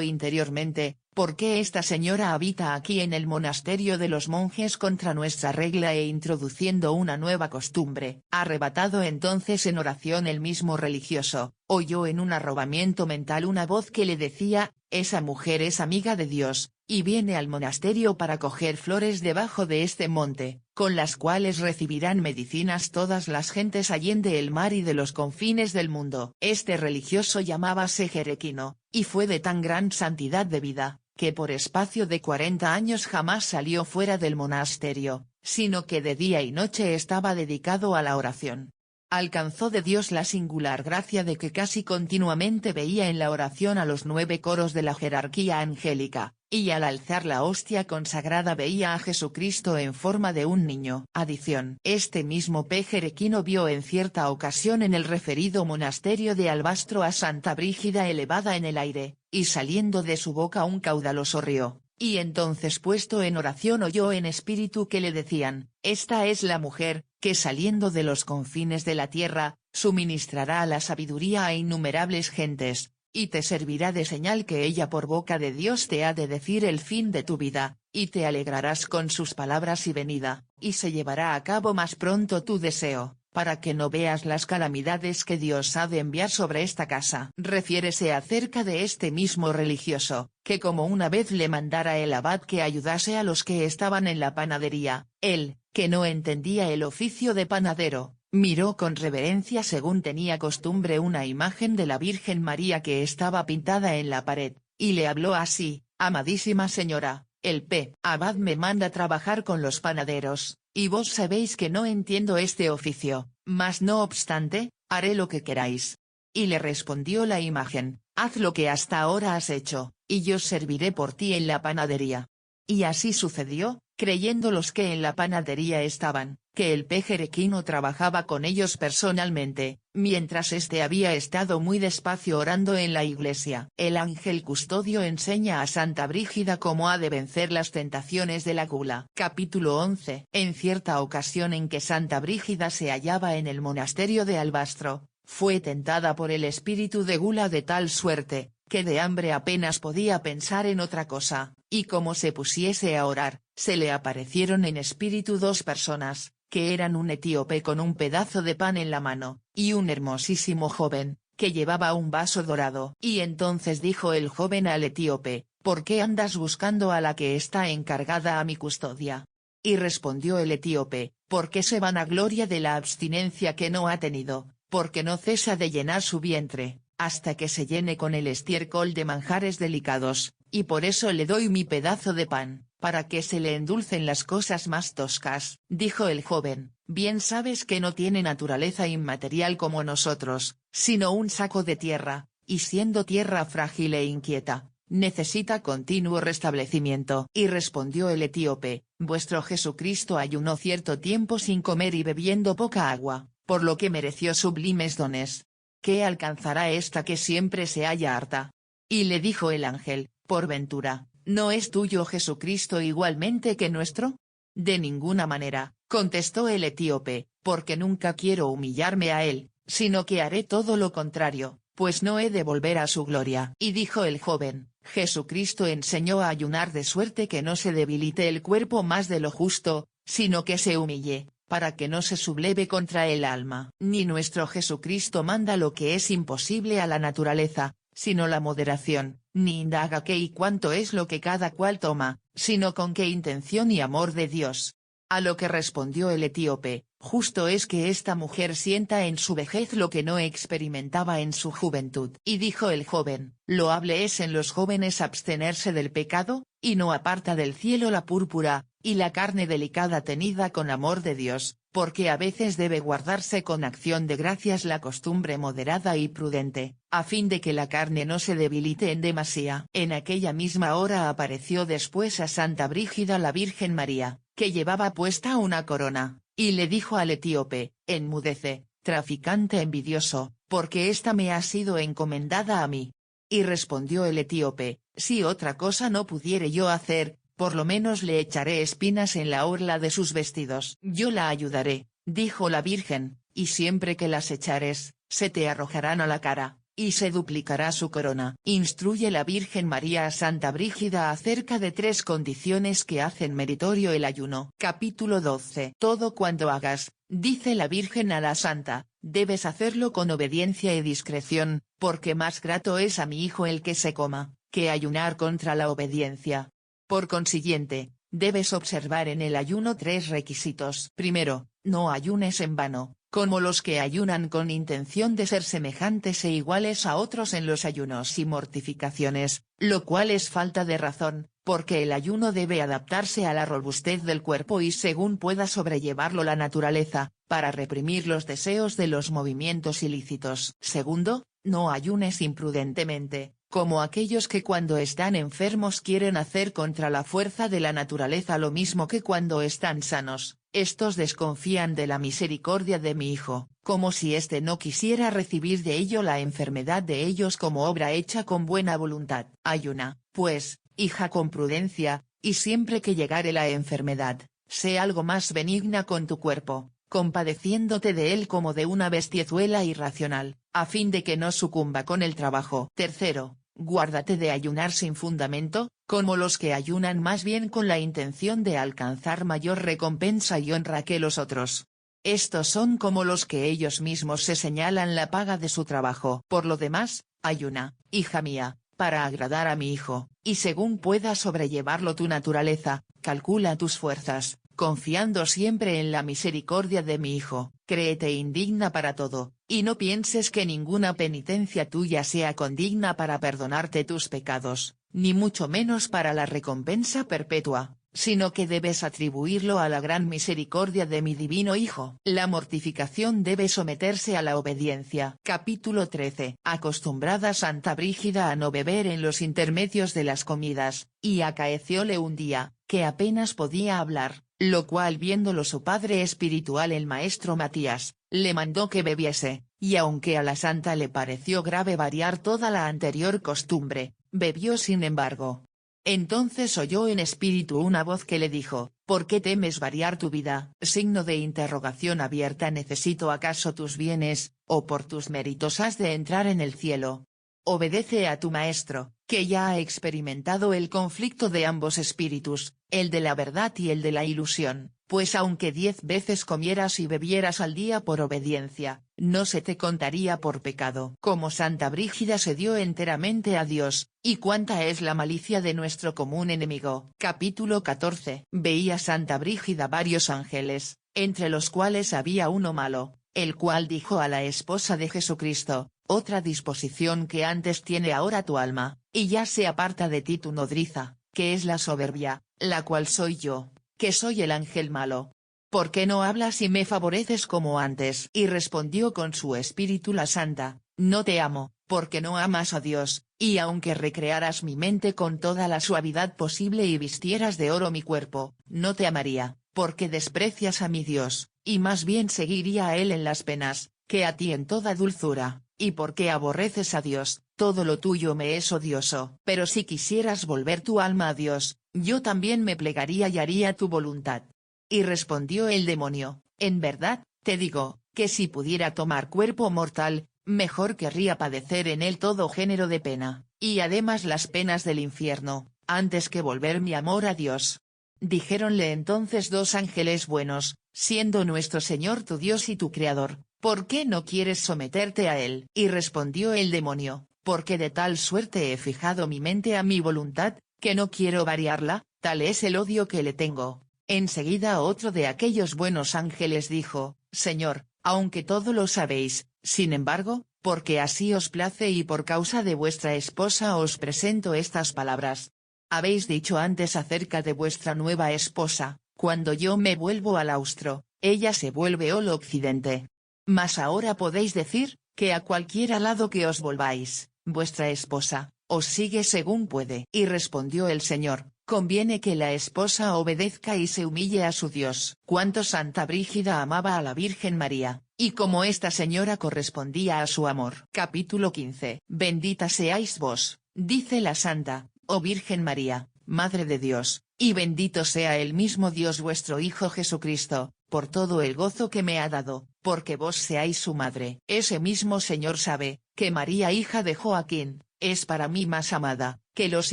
interiormente: ¿por qué esta señora habita aquí en el monasterio de los monjes contra nuestra regla e introduciendo una nueva costumbre? Arrebatado entonces en oración el mismo religioso, oyó en un arrobamiento mental una voz que le decía: esa mujer es amiga de Dios, y viene al monasterio para coger flores debajo de este monte, con las cuales recibirán medicinas todas las gentes allende el mar y de los confines del mundo. Este religioso llamábase Jerequino, y fue de tan gran santidad de vida, que por espacio de 40 años jamás salió fuera del monasterio, sino que de día y noche estaba dedicado a la oración. Alcanzó de Dios la singular gracia de que casi continuamente veía en la oración a los 9 coros de la jerarquía angélica, y al alzar la hostia consagrada veía a Jesucristo en forma de un niño. Adición. Este mismo P. Jerequino vio en cierta ocasión en el referido monasterio de Albastro a Santa Brígida elevada en el aire, y saliendo de su boca un caudaloso río. Y entonces puesto en oración oyó en espíritu que le decían: esta es la mujer, que saliendo de los confines de la tierra, suministrará la sabiduría a innumerables gentes, y te servirá de señal que ella por boca de Dios te ha de decir el fin de tu vida, y te alegrarás con sus palabras y venida, y se llevará a cabo más pronto tu deseo, para que no veas las calamidades que Dios ha de enviar sobre esta casa. Refiérese acerca de este mismo religioso, que como una vez le mandara el abad que ayudase a los que estaban en la panadería, él, que no entendía el oficio de panadero, miró con reverencia según tenía costumbre una imagen de la Virgen María que estaba pintada en la pared, y le habló así: amadísima señora, el P. abad me manda trabajar con los panaderos, y vos sabéis que no entiendo este oficio, mas no obstante, haré lo que queráis. Y le respondió la imagen: haz lo que hasta ahora has hecho, y yo serviré por ti en la panadería. Y así sucedió, creyendo los que en la panadería estaban, que el P. Jerequino trabajaba con ellos personalmente, mientras éste había estado muy despacio orando en la iglesia. El ángel custodio enseña a Santa Brígida cómo ha de vencer las tentaciones de la gula. Capítulo 11. En cierta ocasión en que Santa Brígida se hallaba en el monasterio de Albastro, fue tentada por el espíritu de gula de tal suerte, que de hambre apenas podía pensar en otra cosa, y como se pusiese a orar, se le aparecieron en espíritu 2 personas, que eran un etíope con un pedazo de pan en la mano, y un hermosísimo joven, que llevaba un vaso dorado. Y entonces dijo el joven al etíope: ¿por qué andas buscando a la que está encargada a mi custodia? Y respondió el etíope: porque se vanagloria de la abstinencia que no ha tenido, porque no cesa de llenar su vientre, hasta que se llene con el estiércol de manjares delicados, y por eso le doy mi pedazo de pan, para que se le endulcen las cosas más toscas. Dijo el joven: bien sabes que no tiene naturaleza inmaterial como nosotros, sino un saco de tierra, y siendo tierra frágil e inquieta, necesita continuo restablecimiento. Y respondió el etíope: vuestro Jesucristo ayunó cierto tiempo sin comer y bebiendo poca agua, por lo que mereció sublimes dones. ¿Qué alcanzará esta que siempre se halla harta? Y le dijo el ángel: por ventura, ¿no es tuyo Jesucristo igualmente que nuestro? De ninguna manera, contestó el etíope, porque nunca quiero humillarme a él, sino que haré todo lo contrario, pues no he de volver a su gloria. Y dijo el joven: Jesucristo enseñó a ayunar de suerte que no se debilite el cuerpo más de lo justo, sino que se humille, para que no se subleve contra el alma. Ni nuestro Jesucristo manda lo que es imposible a la naturaleza, sino la moderación, ni indaga qué y cuánto es lo que cada cual toma, sino con qué intención y amor de Dios. A lo que respondió el etíope: justo es que esta mujer sienta en su vejez lo que no experimentaba en su juventud. Y dijo el joven: loable es en los jóvenes abstenerse del pecado, y no aparta del cielo la púrpura, y la carne delicada tenida con amor de Dios, porque a veces debe guardarse con acción de gracias la costumbre moderada y prudente, a fin de que la carne no se debilite en demasía. En aquella misma hora apareció después a Santa Brígida la Virgen María, que llevaba puesta una corona, y le dijo al etíope: enmudece, traficante envidioso, porque esta me ha sido encomendada a mí. Y respondió el etíope: si otra cosa no pudiere yo hacer, por lo menos le echaré espinas en la orla de sus vestidos. Yo la ayudaré, dijo la Virgen, y siempre que las echares, se te arrojarán a la cara, y se duplicará su corona. Instruye la Virgen María a Santa Brígida acerca de 3 condiciones que hacen meritorio el ayuno. Capítulo 12. Todo cuanto hagas, dice la Virgen a la Santa, debes hacerlo con obediencia y discreción, porque más grato es a mi hijo el que se coma, que ayunar contra la obediencia. Por consiguiente, debes observar en el ayuno 3 requisitos. Primero, no ayunes en vano, como los que ayunan con intención de ser semejantes e iguales a otros en los ayunos y mortificaciones, lo cual es falta de razón, porque el ayuno debe adaptarse a la robustez del cuerpo y según pueda sobrellevarlo la naturaleza, para reprimir los deseos de los movimientos ilícitos. Segundo, no ayunes imprudentemente, como aquellos que cuando están enfermos quieren hacer contra la fuerza de la naturaleza lo mismo que cuando están sanos. Estos desconfían de la misericordia de mi Hijo, como si éste no quisiera recibir de ello la enfermedad de ellos como obra hecha con buena voluntad. Ayuna, pues, hija, con prudencia, y siempre que llegare la enfermedad, sé algo más benigna con tu cuerpo, compadeciéndote de él como de una bestiezuela irracional, a fin de que no sucumba con el trabajo. Tercero, guárdate de ayunar sin fundamento, como los que ayunan más bien con la intención de alcanzar mayor recompensa y honra que los otros. Estos son como los que ellos mismos se señalan la paga de su trabajo. Por lo demás, ayuna, hija mía, para agradar a mi Hijo, y según pueda sobrellevarlo tu naturaleza, calcula tus fuerzas, confiando siempre en la misericordia de mi Hijo. Créete indigna para todo, y no pienses que ninguna penitencia tuya sea condigna para perdonarte tus pecados, ni mucho menos para la recompensa perpetua, sino que debes atribuirlo a la gran misericordia de mi divino Hijo. La mortificación debe someterse a la obediencia. Capítulo 13. Acostumbrada Santa Brígida a no beber en los intermedios de las comidas, y acaecióle un día, que apenas podía hablar, lo cual viéndolo su padre espiritual el maestro Matías, le mandó que bebiese, y aunque a la santa le pareció grave variar toda la anterior costumbre, bebió sin embargo. Entonces oyó en espíritu una voz que le dijo: ¿por qué temes variar tu vida? Signo de interrogación abierta. ¿Necesito acaso tus bienes, o por tus méritos has de entrar en el cielo? Obedece a tu maestro, que ya ha experimentado el conflicto de ambos espíritus, el de la verdad y el de la ilusión, pues aunque 10 veces comieras y bebieras al día por obediencia, no se te contaría por pecado. Como Santa Brígida se dio enteramente a Dios, y cuánta es la malicia de nuestro común enemigo. Capítulo 14. Veía Santa Brígida varios ángeles, entre los cuales había uno malo, el cual dijo a la esposa de Jesucristo: otra disposición que antes tiene ahora tu alma, y ya se aparta de ti tu nodriza, que es la soberbia, la cual soy yo, que soy el ángel malo. ¿Por qué no hablas y me favoreces como antes? Y respondió con su espíritu la santa: no te amo, porque no amas a Dios, y aunque recrearas mi mente con toda la suavidad posible y vistieras de oro mi cuerpo, no te amaría, porque desprecias a mi Dios, y más bien seguiría a él en las penas, que a ti en toda dulzura, y porque aborreces a Dios, todo lo tuyo me es odioso. Pero si quisieras volver tu alma a Dios, yo también me plegaría y haría tu voluntad. Y respondió el demonio: en verdad, te digo, que si pudiera tomar cuerpo mortal, mejor querría padecer en él todo género de pena, y además las penas del infierno, antes que volver mi amor a Dios. Dijéronle entonces 2 ángeles buenos: siendo nuestro Señor tu Dios y tu Creador, ¿por qué no quieres someterte a él? Y respondió el demonio: porque de tal suerte he fijado mi mente a mi voluntad, que no quiero variarla, tal es el odio que le tengo. Enseguida otro de aquellos buenos ángeles dijo, Señor, aunque todo lo sabéis, sin embargo, porque así os place y por causa de vuestra esposa os presento estas palabras. Habéis dicho antes acerca de vuestra nueva esposa, cuando yo me vuelvo al austro, ella se vuelve al occidente. Mas ahora podéis decir, que a cualquiera lado que os volváis, vuestra esposa, os sigue según puede. Y respondió el Señor, conviene que la esposa obedezca y se humille a su Dios. Cuánto Santa Brígida amaba a la Virgen María, y como esta señora correspondía a su amor. Capítulo 15. Bendita seáis vos, dice la Santa, oh Virgen María, Madre de Dios, y bendito sea el mismo Dios vuestro Hijo Jesucristo, por todo el gozo que me ha dado, porque vos seáis su madre. Ese mismo Señor sabe, que María hija de Joaquín, es para mí más amada, que los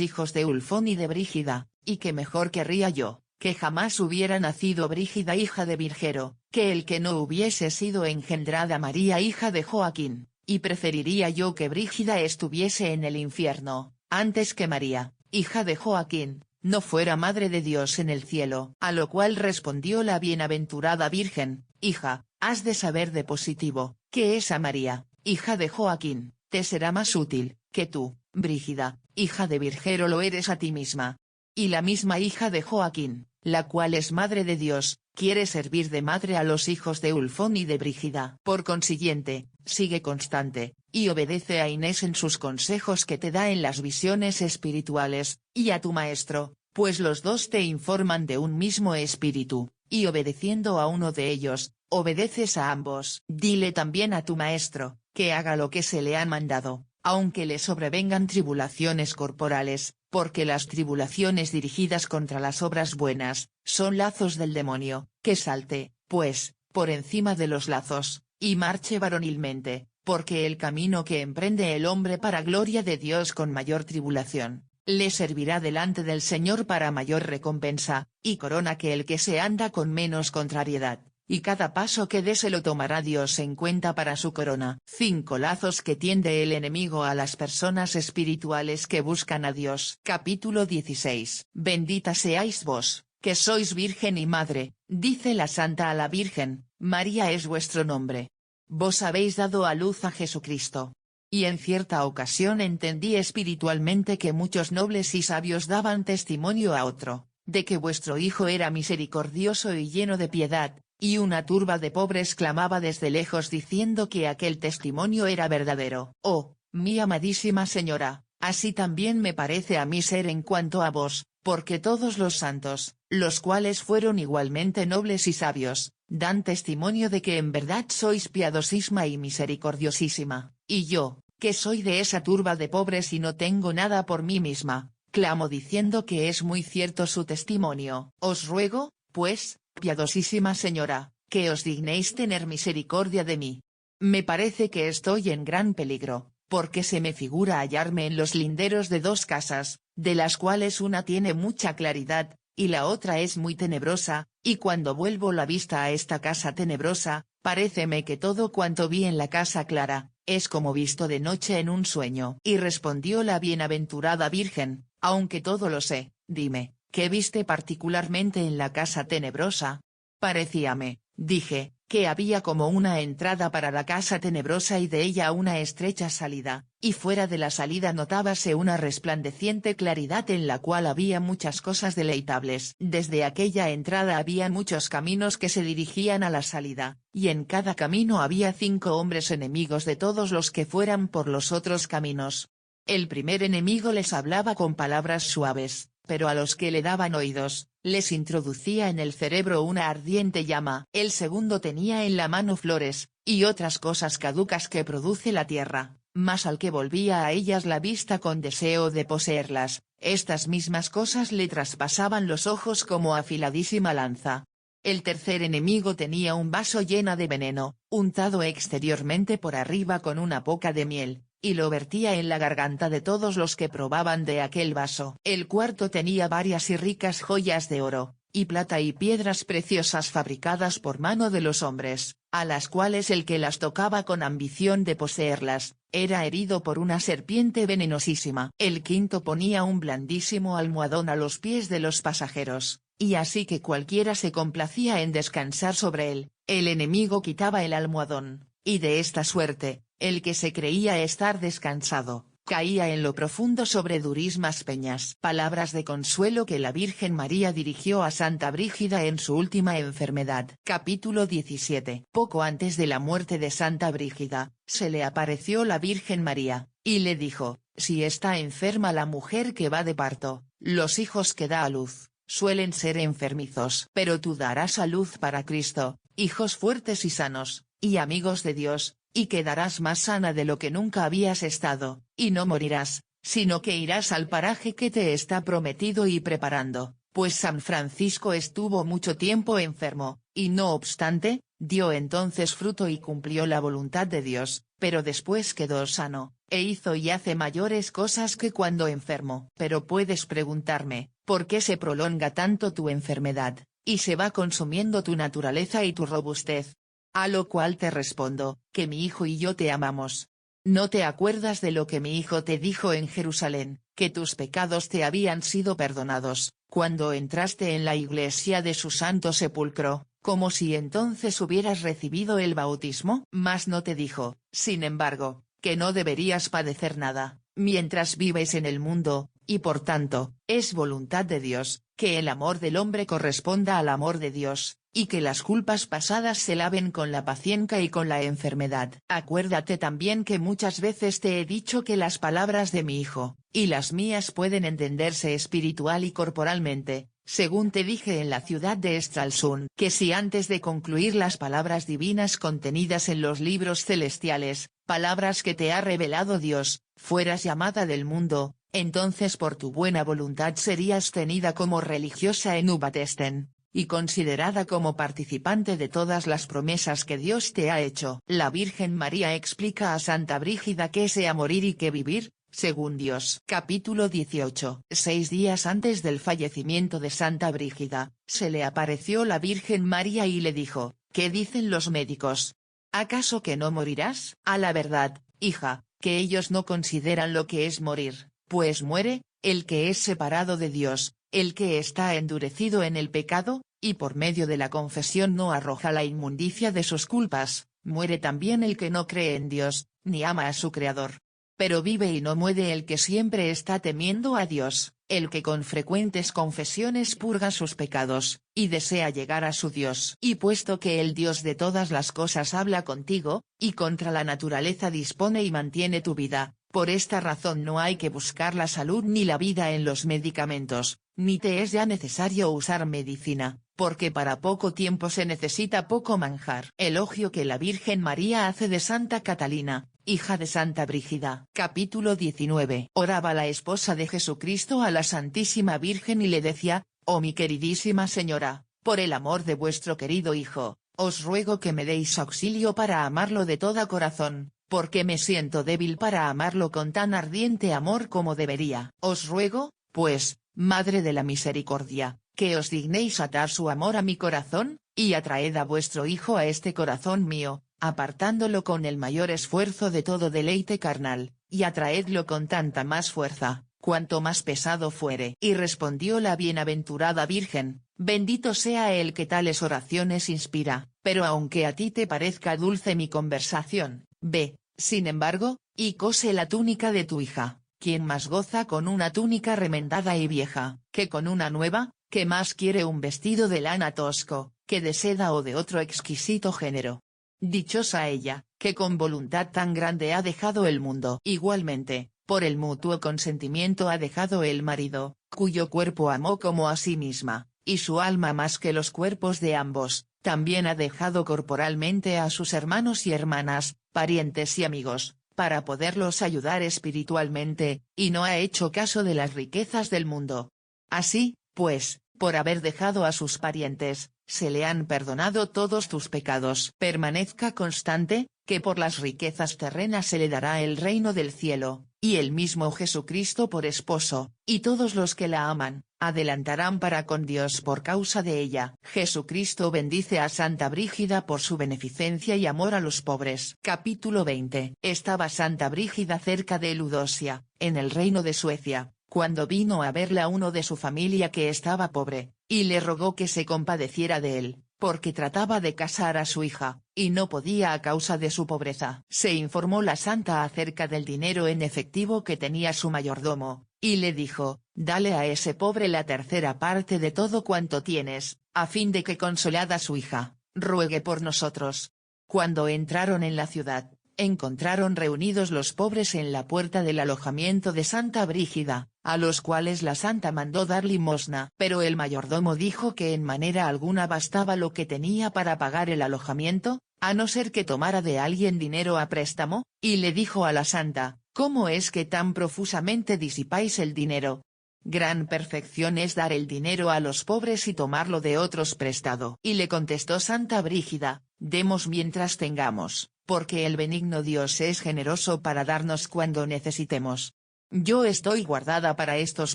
hijos de Ulfón y de Brígida, y que mejor querría yo, que jamás hubiera nacido Brígida hija de Virgero, que el que no hubiese sido engendrada María hija de Joaquín, y preferiría yo que Brígida estuviese en el infierno, antes que María, hija de Joaquín, no fuera madre de Dios en el cielo. A lo cual respondió la bienaventurada Virgen, hija, has de saber de positivo, que esa María, hija de Joaquín, te será más útil, que tú, Brígida, hija de Virgero lo eres a ti misma. Y la misma hija de Joaquín, la cual es madre de Dios, quiere servir de madre a los hijos de Ulfón y de Brígida. Por consiguiente, sigue constante, y obedece a Inés en sus consejos que te da en las visiones espirituales, y a tu maestro, pues los dos te informan de un mismo espíritu, y obedeciendo a uno de ellos, obedeces a ambos. Dile también a tu maestro, que haga lo que se le ha mandado, aunque le sobrevengan tribulaciones corporales, porque las tribulaciones dirigidas contra las obras buenas, son lazos del demonio, que salte, pues, por encima de los lazos, y marche varonilmente, porque el camino que emprende el hombre para gloria de Dios con mayor tribulación, le servirá delante del Señor para mayor recompensa, y corona que el que se anda con menos contrariedad. Y cada paso que dé se lo tomará Dios en cuenta para su corona. 5 lazos que tiende el enemigo a las personas espirituales que buscan a Dios. Capítulo 16. Bendita seáis vos, que sois virgen y madre, dice la Santa a la Virgen, María es vuestro nombre. Vos habéis dado a luz a Jesucristo. Y en cierta ocasión entendí espiritualmente que muchos nobles y sabios daban testimonio a otro, de que vuestro Hijo era misericordioso y lleno de piedad, y una turba de pobres clamaba desde lejos diciendo que aquel testimonio era verdadero. Oh, mi amadísima señora, así también me parece a mí ser en cuanto a vos, porque todos los santos, los cuales fueron igualmente nobles y sabios, dan testimonio de que en verdad sois piadosísima y misericordiosísima, y yo, que soy de esa turba de pobres y no tengo nada por mí misma, clamo diciendo que es muy cierto su testimonio. Os ruego, pues, piadosísima señora, que os dignéis tener misericordia de mí. Me parece que estoy en gran peligro, porque se me figura hallarme en los linderos de 2 casas, de las cuales una tiene mucha claridad, y la otra es muy tenebrosa, y cuando vuelvo la vista a esta casa tenebrosa, paréceme que todo cuanto vi en la casa clara, es como visto de noche en un sueño. Y respondió la bienaventurada Virgen, aunque todo lo sé, dime, ¿qué viste particularmente en la casa tenebrosa? Parecíame, dije, que había como una entrada para la casa tenebrosa y de ella una estrecha salida, y fuera de la salida notábase una resplandeciente claridad en la cual había muchas cosas deleitables. Desde aquella entrada había muchos caminos que se dirigían a la salida, y en cada camino había 5 hombres enemigos de todos los que fueran por los otros caminos. El primer enemigo les hablaba con palabras suaves, pero a los que le daban oídos, les introducía en el cerebro una ardiente llama. El segundo tenía en la mano flores, y otras cosas caducas que produce la tierra, mas al que volvía a ellas la vista con deseo de poseerlas, estas mismas cosas le traspasaban los ojos como afiladísima lanza. El tercer enemigo tenía un vaso lleno de veneno, untado exteriormente por arriba con una poca de miel, y lo vertía en la garganta de todos los que probaban de aquel vaso. El cuarto tenía varias y ricas joyas de oro, y plata y piedras preciosas fabricadas por mano de los hombres, a las cuales el que las tocaba con ambición de poseerlas, era herido por una serpiente venenosísima. El quinto ponía un blandísimo almohadón a los pies de los pasajeros, y así que cualquiera se complacía en descansar sobre él, el enemigo quitaba el almohadón, y de esta suerte, el que se creía estar descansado, caía en lo profundo sobre durísimas peñas. Palabras de consuelo que la Virgen María dirigió a Santa Brígida en su última enfermedad. Capítulo 17. Poco antes de la muerte de Santa Brígida, se le apareció la Virgen María, y le dijo: si está enferma la mujer que va de parto, los hijos que da a luz, suelen ser enfermizos. Pero tú darás a luz para Cristo, hijos fuertes y sanos, y amigos de Dios, y quedarás más sana de lo que nunca habías estado, y no morirás, sino que irás al paraje que te está prometido y preparando, pues San Francisco estuvo mucho tiempo enfermo, y no obstante, dio entonces fruto y cumplió la voluntad de Dios, pero después quedó sano, e hizo y hace mayores cosas que cuando enfermo. Pero puedes preguntarme, ¿por qué se prolonga tanto tu enfermedad, y se va consumiendo tu naturaleza y tu robustez? A lo cual te respondo, que mi hijo y yo te amamos. ¿No te acuerdas de lo que mi hijo te dijo en Jerusalén, que tus pecados te habían sido perdonados, cuando entraste en la iglesia de su santo sepulcro, como si entonces hubieras recibido el bautismo? Mas no te dijo, sin embargo, que no deberías padecer nada, mientras vives en el mundo, y por tanto, es voluntad de Dios, que el amor del hombre corresponda al amor de Dios, y que las culpas pasadas se laven con la paciencia y con la enfermedad. Acuérdate también que muchas veces te he dicho que las palabras de mi hijo, y las mías pueden entenderse espiritual y corporalmente, según te dije en la ciudad de Stralsund, que si antes de concluir las palabras divinas contenidas en los libros celestiales, palabras que te ha revelado Dios, fueras llamada del mundo, entonces por tu buena voluntad serías tenida como religiosa en Ubatesten, y considerada como participante de todas las promesas que Dios te ha hecho. La Virgen María explica a Santa Brígida qué sea morir y qué vivir, según Dios. Capítulo 18. 6 días antes del fallecimiento de Santa Brígida, se le apareció la Virgen María y le dijo: ¿qué dicen los médicos? ¿Acaso que no morirás? A la verdad, hija, que ellos no consideran lo que es morir, pues muere el que es separado de Dios, el que está endurecido en el pecado, y por medio de la confesión no arroja la inmundicia de sus culpas. Muere también el que no cree en Dios, ni ama a su Creador. Pero vive y no muere el que siempre está temiendo a Dios, el que con frecuentes confesiones purga sus pecados, y desea llegar a su Dios. Y puesto que el Dios de todas las cosas habla contigo, y contra la naturaleza dispone y mantiene tu vida, por esta razón no hay que buscar la salud ni la vida en los medicamentos, ni te es ya necesario usar medicina, porque para poco tiempo se necesita poco manjar. Elogio que la Virgen María hace de Santa Catalina, hija de Santa Brígida. Capítulo 19. Oraba la esposa de Jesucristo a la Santísima Virgen y le decía: oh mi queridísima Señora, por el amor de vuestro querido Hijo, os ruego que me deis auxilio para amarlo de todo corazón, porque me siento débil para amarlo con tan ardiente amor como debería. Os ruego, pues, Madre de la Misericordia, que os dignéis atar su amor a mi corazón, y atraed a vuestro Hijo a este corazón mío, apartándolo con el mayor esfuerzo de todo deleite carnal, y atraedlo con tanta más fuerza, cuanto más pesado fuere. Y respondió la bienaventurada Virgen: bendito sea el que tales oraciones inspira, pero aunque a ti te parezca dulce mi conversación, ve, sin embargo, y cose la túnica de tu hija. ¿Quién más goza con una túnica remendada y vieja, que con una nueva? ¿Qué más quiere un vestido de lana tosco, que de seda o de otro exquisito género? Dichosa ella, que con voluntad tan grande ha dejado el mundo. Igualmente, por el mutuo consentimiento ha dejado el marido, cuyo cuerpo amó como a sí misma, y su alma más que los cuerpos de ambos. También ha dejado corporalmente a sus hermanos y hermanas, parientes y amigos, para poderlos ayudar espiritualmente, y no ha hecho caso de las riquezas del mundo. Así, pues, por haber dejado a sus parientes, se le han perdonado todos tus pecados. Permanezca constante, que por las riquezas terrenas se le dará el reino del cielo, y el mismo Jesucristo por esposo, y todos los que la aman, adelantarán para con Dios por causa de ella. Jesucristo bendice a Santa Brígida por su beneficencia y amor a los pobres. Capítulo 20. Estaba Santa Brígida cerca de Ludosia, en el reino de Suecia, cuando vino a verla uno de su familia que estaba pobre, y le rogó que se compadeciera de él, porque trataba de casar a su hija, y no podía a causa de su pobreza. Se informó la santa acerca del dinero en efectivo que tenía su mayordomo, y le dijo, dale a ese pobre la tercera parte de todo cuanto tienes, a fin de que consolada su hija, ruegue por nosotros. Cuando entraron en la ciudad, encontraron reunidos los pobres en la puerta del alojamiento de Santa Brígida, a los cuales la santa mandó dar limosna. Pero el mayordomo dijo que en manera alguna bastaba lo que tenía para pagar el alojamiento, a no ser que tomara de alguien dinero a préstamo, y le dijo a la santa, ¿cómo es que tan profusamente disipáis el dinero? Gran perfección es dar el dinero a los pobres y tomarlo de otros prestado. Y le contestó Santa Brígida, demos mientras tengamos, porque el benigno Dios es generoso para darnos cuando necesitemos. Yo estoy guardada para estos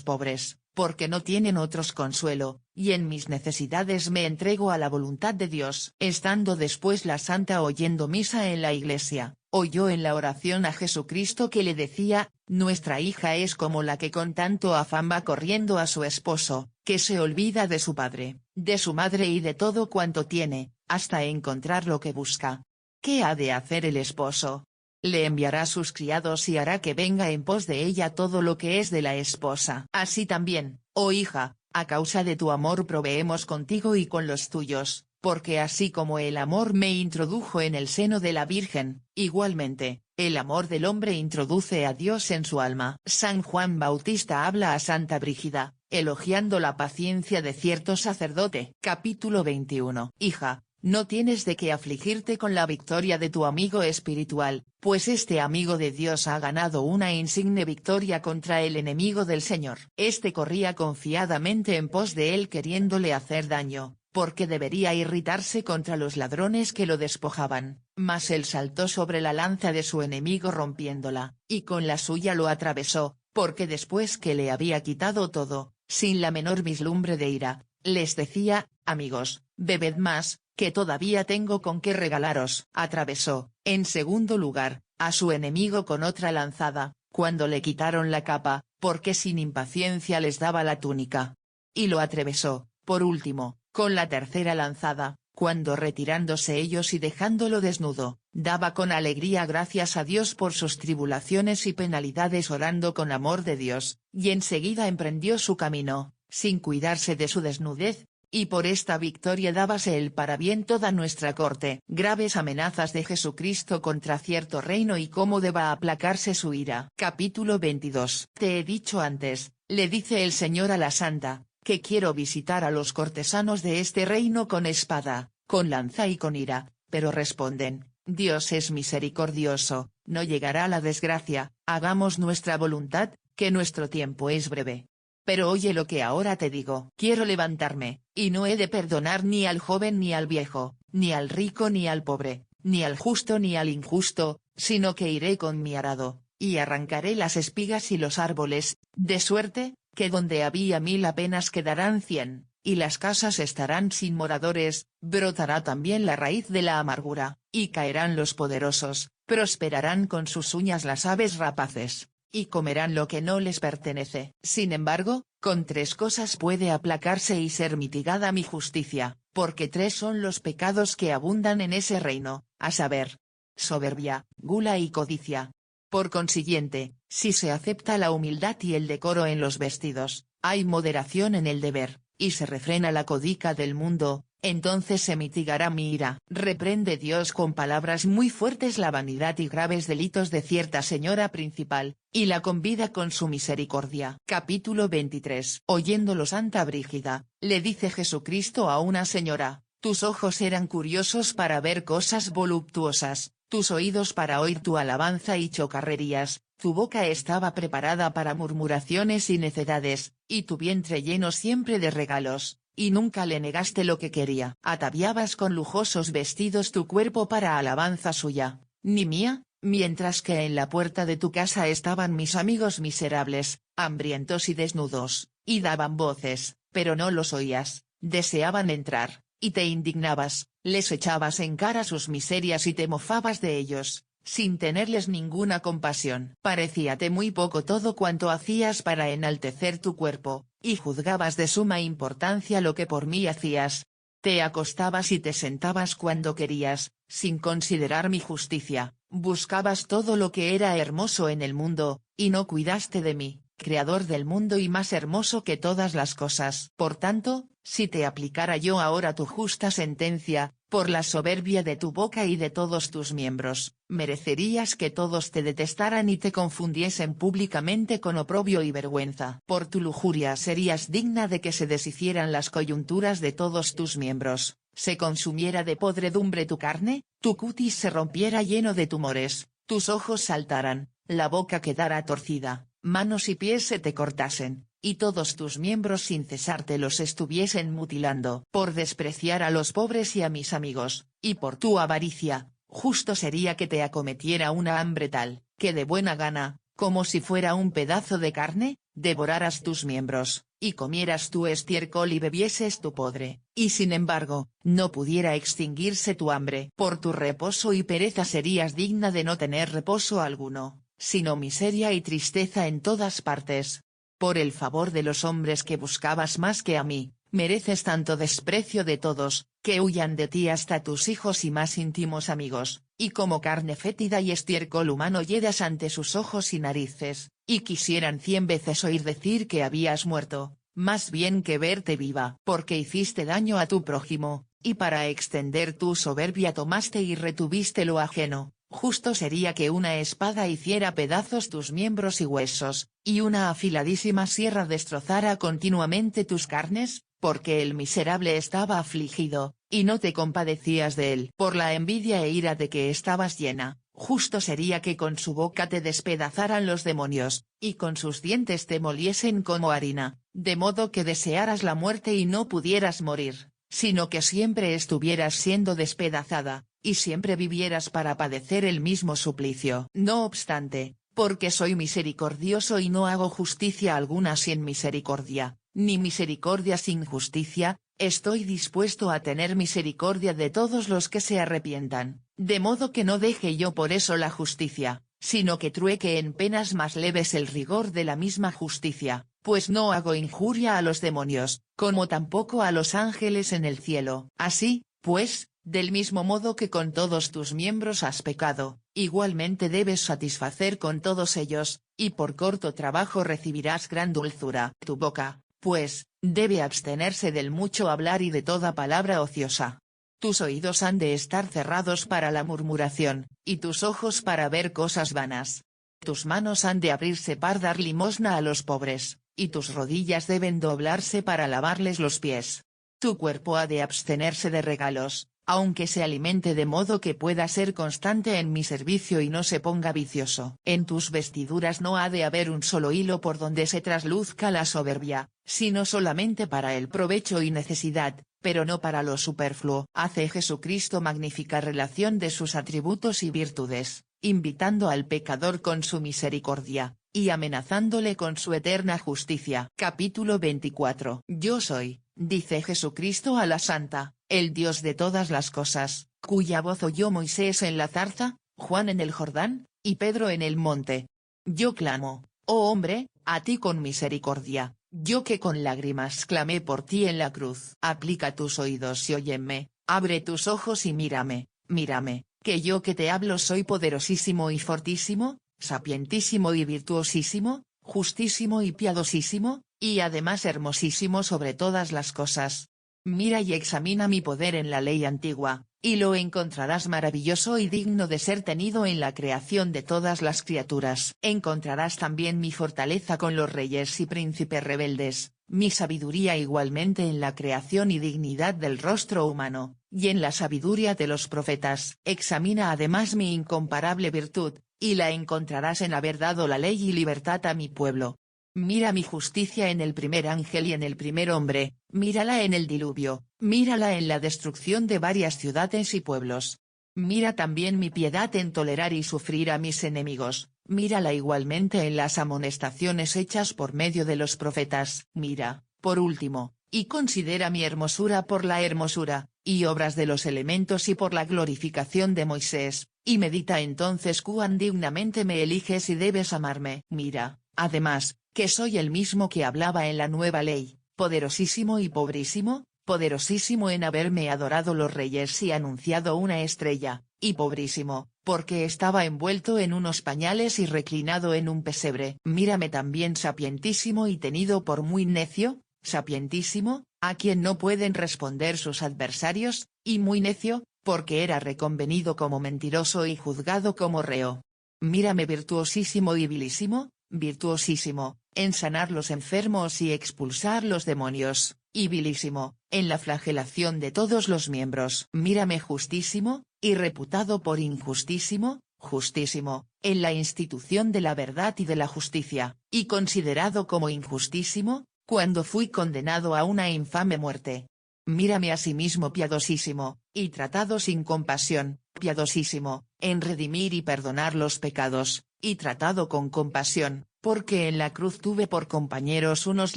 pobres, porque no tienen otros consuelo, y en mis necesidades me entrego a la voluntad de Dios. Estando después la santa oyendo misa en la iglesia, oyó en la oración a Jesucristo que le decía, nuestra hija es como la que con tanto afán va corriendo a su esposo, que se olvida de su padre, de su madre y de todo cuanto tiene, hasta encontrar lo que busca. ¿Qué ha de hacer el esposo? Le enviará sus criados y hará que venga en pos de ella todo lo que es de la esposa. Así también, oh hija, a causa de tu amor proveemos contigo y con los tuyos, porque así como el amor me introdujo en el seno de la Virgen, igualmente, el amor del hombre introduce a Dios en su alma. San Juan Bautista habla a Santa Brígida, elogiando la paciencia de cierto sacerdote. Capítulo 21. Hija, no tienes de qué afligirte con la victoria de tu amigo espiritual, pues este amigo de Dios ha ganado una insigne victoria contra el enemigo del Señor. Este corría confiadamente en pos de él queriéndole hacer daño, porque debería irritarse contra los ladrones que lo despojaban, mas él saltó sobre la lanza de su enemigo rompiéndola, y con la suya lo atravesó, porque después que le había quitado todo, sin la menor vislumbre de ira, les decía, amigos, bebed más, que todavía tengo con qué regalaros. Atravesó, en segundo lugar, a su enemigo con otra lanzada, cuando le quitaron la capa, porque sin impaciencia les daba la túnica. Y lo atravesó, por último, con la tercera lanzada, cuando retirándose ellos y dejándolo desnudo, daba con alegría gracias a Dios por sus tribulaciones y penalidades orando con amor de Dios, y enseguida emprendió su camino, sin cuidarse de su desnudez, y por esta victoria dábase el para bien toda nuestra corte. Graves amenazas de Jesucristo contra cierto reino y cómo deba aplacarse su ira. Capítulo 22. Te he dicho antes, le dice el Señor a la santa, que quiero visitar a los cortesanos de este reino con espada, con lanza y con ira, pero responden, Dios es misericordioso, no llegará la desgracia, hagamos nuestra voluntad, que nuestro tiempo es breve. Pero oye lo que ahora te digo. Quiero levantarme, y no he de perdonar ni al joven ni al viejo, ni al rico ni al pobre, ni al justo ni al injusto, sino que iré con mi arado, y arrancaré las espigas y los árboles, de suerte, que donde había 1000 apenas quedarán 100, y las casas estarán sin moradores, brotará también la raíz de la amargura, y caerán los poderosos, prosperarán con sus uñas las aves rapaces, y comerán lo que no les pertenece. Sin embargo, con 3 cosas puede aplacarse y ser mitigada mi justicia, porque 3 son los pecados que abundan en ese reino, a saber, soberbia, gula y codicia. Por consiguiente, si se acepta la humildad y el decoro en los vestidos, hay moderación en el deber, y se refrena la codicia del mundo, entonces se mitigará mi ira. Reprende Dios con palabras muy fuertes la vanidad y graves delitos de cierta señora principal, y la convida con su misericordia. Capítulo 23. Oyéndolo Santa Brígida, le dice Jesucristo a una señora, tus ojos eran curiosos para ver cosas voluptuosas, tus oídos para oír tu alabanza y chocarrerías, tu boca estaba preparada para murmuraciones y necedades, y tu vientre lleno siempre de regalos, y nunca le negaste lo que quería. Ataviabas con lujosos vestidos tu cuerpo para alabanza suya, ni mía, mientras que en la puerta de tu casa estaban mis amigos miserables, hambrientos y desnudos, y daban voces, pero no los oías, deseaban entrar, y te indignabas, les echabas en cara sus miserias y te mofabas de ellos, sin tenerles ninguna compasión. Parecíate muy poco todo cuanto hacías para enaltecer tu cuerpo, y juzgabas de suma importancia lo que por mí hacías. Te acostabas y te sentabas cuando querías, sin considerar mi justicia, buscabas todo lo que era hermoso en el mundo, y no cuidaste de mí, creador del mundo y más hermoso que todas las cosas. Por tanto, si te aplicara yo ahora tu justa sentencia, por la soberbia de tu boca y de todos tus miembros, merecerías que todos te detestaran y te confundiesen públicamente con oprobio y vergüenza. Por tu lujuria serías digna de que se deshicieran las coyunturas de todos tus miembros, se consumiera de podredumbre tu carne, tu cutis se rompiera lleno de tumores, tus ojos saltaran, la boca quedara torcida, manos y pies se te cortasen, y todos tus miembros sin cesar te los estuviesen mutilando. Por despreciar a los pobres y a mis amigos, y por tu avaricia, justo sería que te acometiera una hambre tal, que de buena gana, como si fuera un pedazo de carne, devoraras tus miembros, y comieras tu estiércol y bebieses tu podre, y sin embargo, no pudiera extinguirse tu hambre. Por tu reposo y pereza serías digna de no tener reposo alguno, sino miseria y tristeza en todas partes. Por el favor de los hombres que buscabas más que a mí, mereces tanto desprecio de todos, que huyan de ti hasta tus hijos y más íntimos amigos, y como carne fétida y estiércol humano yedas ante sus ojos y narices, y quisieran 100 veces oír decir que habías muerto, más bien que verte viva. Porque hiciste daño a tu prójimo, y para extender tu soberbia tomaste y retuviste lo ajeno. Justo sería que una espada hiciera pedazos tus miembros y huesos, y una afiladísima sierra destrozara continuamente tus carnes, porque el miserable estaba afligido, y no te compadecías de él. Por la envidia e ira de que estabas llena, justo sería que con su boca te despedazaran los demonios, y con sus dientes te moliesen como harina, de modo que desearas la muerte y no pudieras morir, sino que siempre estuvieras siendo despedazada, y siempre vivieras para padecer el mismo suplicio. No obstante, porque soy misericordioso y no hago justicia alguna sin misericordia, ni misericordia sin justicia, estoy dispuesto a tener misericordia de todos los que se arrepientan, de modo que no deje yo por eso la justicia, sino que trueque en penas más leves el rigor de la misma justicia, pues no hago injuria a los demonios, como tampoco a los ángeles en el cielo. Así, pues, del mismo modo que con todos tus miembros has pecado, igualmente debes satisfacer con todos ellos, y por corto trabajo recibirás gran dulzura. Tu boca, pues, debe abstenerse del mucho hablar y de toda palabra ociosa. Tus oídos han de estar cerrados para la murmuración, y tus ojos para ver cosas vanas. Tus manos han de abrirse para dar limosna a los pobres, y tus rodillas deben doblarse para lavarles los pies. Tu cuerpo ha de abstenerse de regalos, aunque se alimente de modo que pueda ser constante en mi servicio y no se ponga vicioso. En tus vestiduras no ha de haber un solo hilo por donde se trasluzca la soberbia, sino solamente para el provecho y necesidad, pero no para lo superfluo. Hace Jesucristo magnífica relación de sus atributos y virtudes, invitando al pecador con su misericordia, y amenazándole con su eterna justicia. Capítulo 24. Yo soy, dice Jesucristo a la Santa, el Dios de todas las cosas, cuya voz oyó Moisés en la zarza, Juan en el Jordán, y Pedro en el monte. Yo clamo, oh hombre, a ti con misericordia, yo que con lágrimas clamé por ti en la cruz. Aplica tus oídos y óyeme, abre tus ojos y mírame, mírame, que yo que te hablo soy poderosísimo y fortísimo, sapientísimo y virtuosísimo, justísimo y piadosísimo, y además hermosísimo sobre todas las cosas. Mira y examina mi poder en la ley antigua, y lo encontrarás maravilloso y digno de ser tenido en la creación de todas las criaturas. Encontrarás también mi fortaleza con los reyes y príncipes rebeldes, mi sabiduría igualmente en la creación y dignidad del rostro humano, y en la sabiduría de los profetas. Examina además mi incomparable virtud, y la encontrarás en haber dado la ley y libertad a mi pueblo. Mira mi justicia en el primer ángel y en el primer hombre, mírala en el diluvio, mírala en la destrucción de varias ciudades y pueblos. Mira también mi piedad en tolerar y sufrir a mis enemigos, mírala igualmente en las amonestaciones hechas por medio de los profetas. Mira, por último, y considera mi hermosura por la hermosura, y obras de los elementos y por la glorificación de Moisés, y medita entonces cuán dignamente me eliges y debes amarme. Mira, además, que soy el mismo que hablaba en la nueva ley, poderosísimo y pobrísimo, poderosísimo en haberme adorado los reyes y anunciado una estrella, y pobrísimo, porque estaba envuelto en unos pañales y reclinado en un pesebre. Mírame también sapientísimo y tenido por muy necio, sapientísimo, a quien no pueden responder sus adversarios, y muy necio, porque era reconvenido como mentiroso y juzgado como reo. Mírame virtuosísimo y vilísimo, virtuosísimo, en sanar los enfermos y expulsar los demonios, y vilísimo, en la flagelación de todos los miembros. Mírame justísimo, y reputado por injustísimo, justísimo, en la institución de la verdad y de la justicia, y considerado como injustísimo, cuando fui condenado a una infame muerte. Mírame asimismo piadosísimo, y tratado sin compasión, piadosísimo, en redimir y perdonar los pecados, y tratado con compasión, porque en la cruz tuve por compañeros unos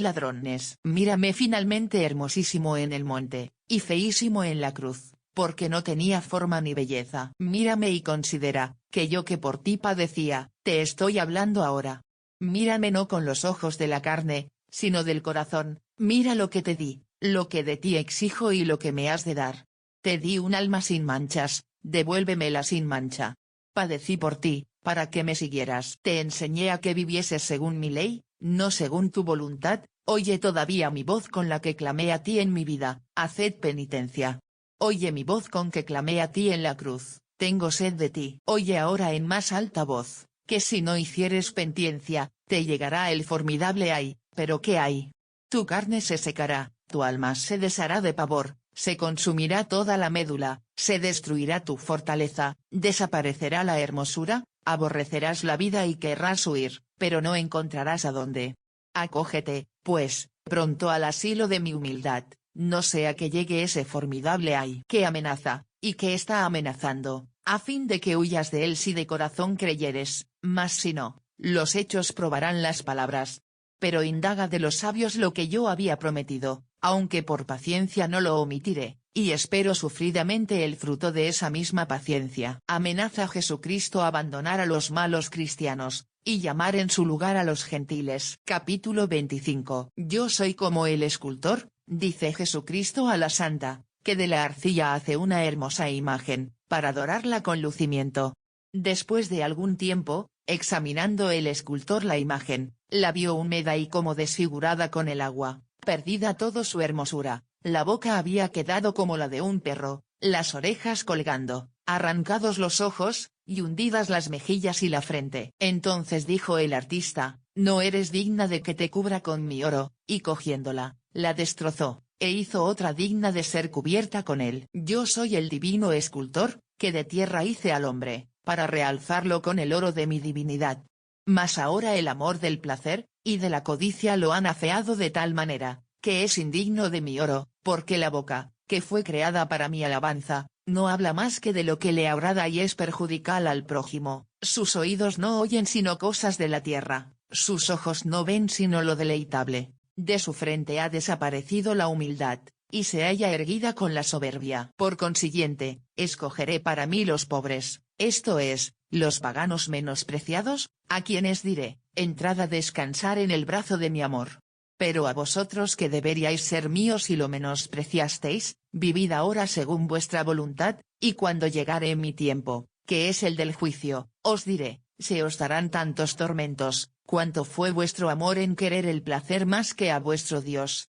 ladrones. Mírame finalmente hermosísimo en el monte, y feísimo en la cruz, porque no tenía forma ni belleza. Mírame y considera, que yo que por ti padecía, te estoy hablando ahora. Mírame no con los ojos de la carne, sino del corazón. Mira lo que te di, lo que de ti exijo y lo que me has de dar. Te di un alma sin manchas, devuélvemela sin mancha. Padecí por ti, para que me siguieras. Te enseñé a que vivieses según mi ley, no según tu voluntad. Oye todavía mi voz con la que clamé a ti en mi vida, haced penitencia. Oye mi voz con que clamé a ti en la cruz, tengo sed de ti. Oye ahora en más alta voz, que si no hicieres penitencia, te llegará el formidable ay. Pero ¿qué hay? Tu carne se secará, tu alma se deshará de pavor, se consumirá toda la médula, se destruirá tu fortaleza, desaparecerá la hermosura, aborrecerás la vida y querrás huir, pero no encontrarás a dónde. Acógete, pues, pronto al asilo de mi humildad, no sea que llegue ese formidable ay que amenaza, y que está amenazando, a fin de que huyas de él si de corazón creyeres, mas si no, los hechos probarán las palabras. Pero indaga de los sabios lo que yo había prometido, aunque por paciencia no lo omitiré, y espero sufridamente el fruto de esa misma paciencia. Amenaza a Jesucristo abandonar a los malos cristianos, y llamar en su lugar a los gentiles. Capítulo 25. Yo soy como el escultor, dice Jesucristo a la santa, que de la arcilla hace una hermosa imagen, para adorarla con lucimiento. Después de algún tiempo, examinando el escultor la imagen, la vio húmeda y como desfigurada con el agua, perdida toda su hermosura, la boca había quedado como la de un perro, las orejas colgando, arrancados los ojos, y hundidas las mejillas y la frente. Entonces dijo el artista, no eres digna de que te cubra con mi oro, y cogiéndola, la destrozó, e hizo otra digna de ser cubierta con él. Yo soy el divino escultor, que de tierra hice al hombre, para realzarlo con el oro de mi divinidad. Mas ahora el amor del placer, y de la codicia lo han afeado de tal manera, que es indigno de mi oro, porque la boca, que fue creada para mi alabanza, no habla más que de lo que le agrada y es perjudicial al prójimo, sus oídos no oyen sino cosas de la tierra, sus ojos no ven sino lo deleitable, de su frente ha desaparecido la humildad, y se halla erguida con la soberbia. Por consiguiente, escogeré para mí los pobres, esto es, los paganos menospreciados, a quienes diré, entrad a descansar en el brazo de mi amor. Pero a vosotros que deberíais ser míos y lo menospreciasteis, vivid ahora según vuestra voluntad, y cuando llegare mi tiempo, que es el del juicio, os diré, se os darán tantos tormentos, cuanto fue vuestro amor en querer el placer más que a vuestro Dios.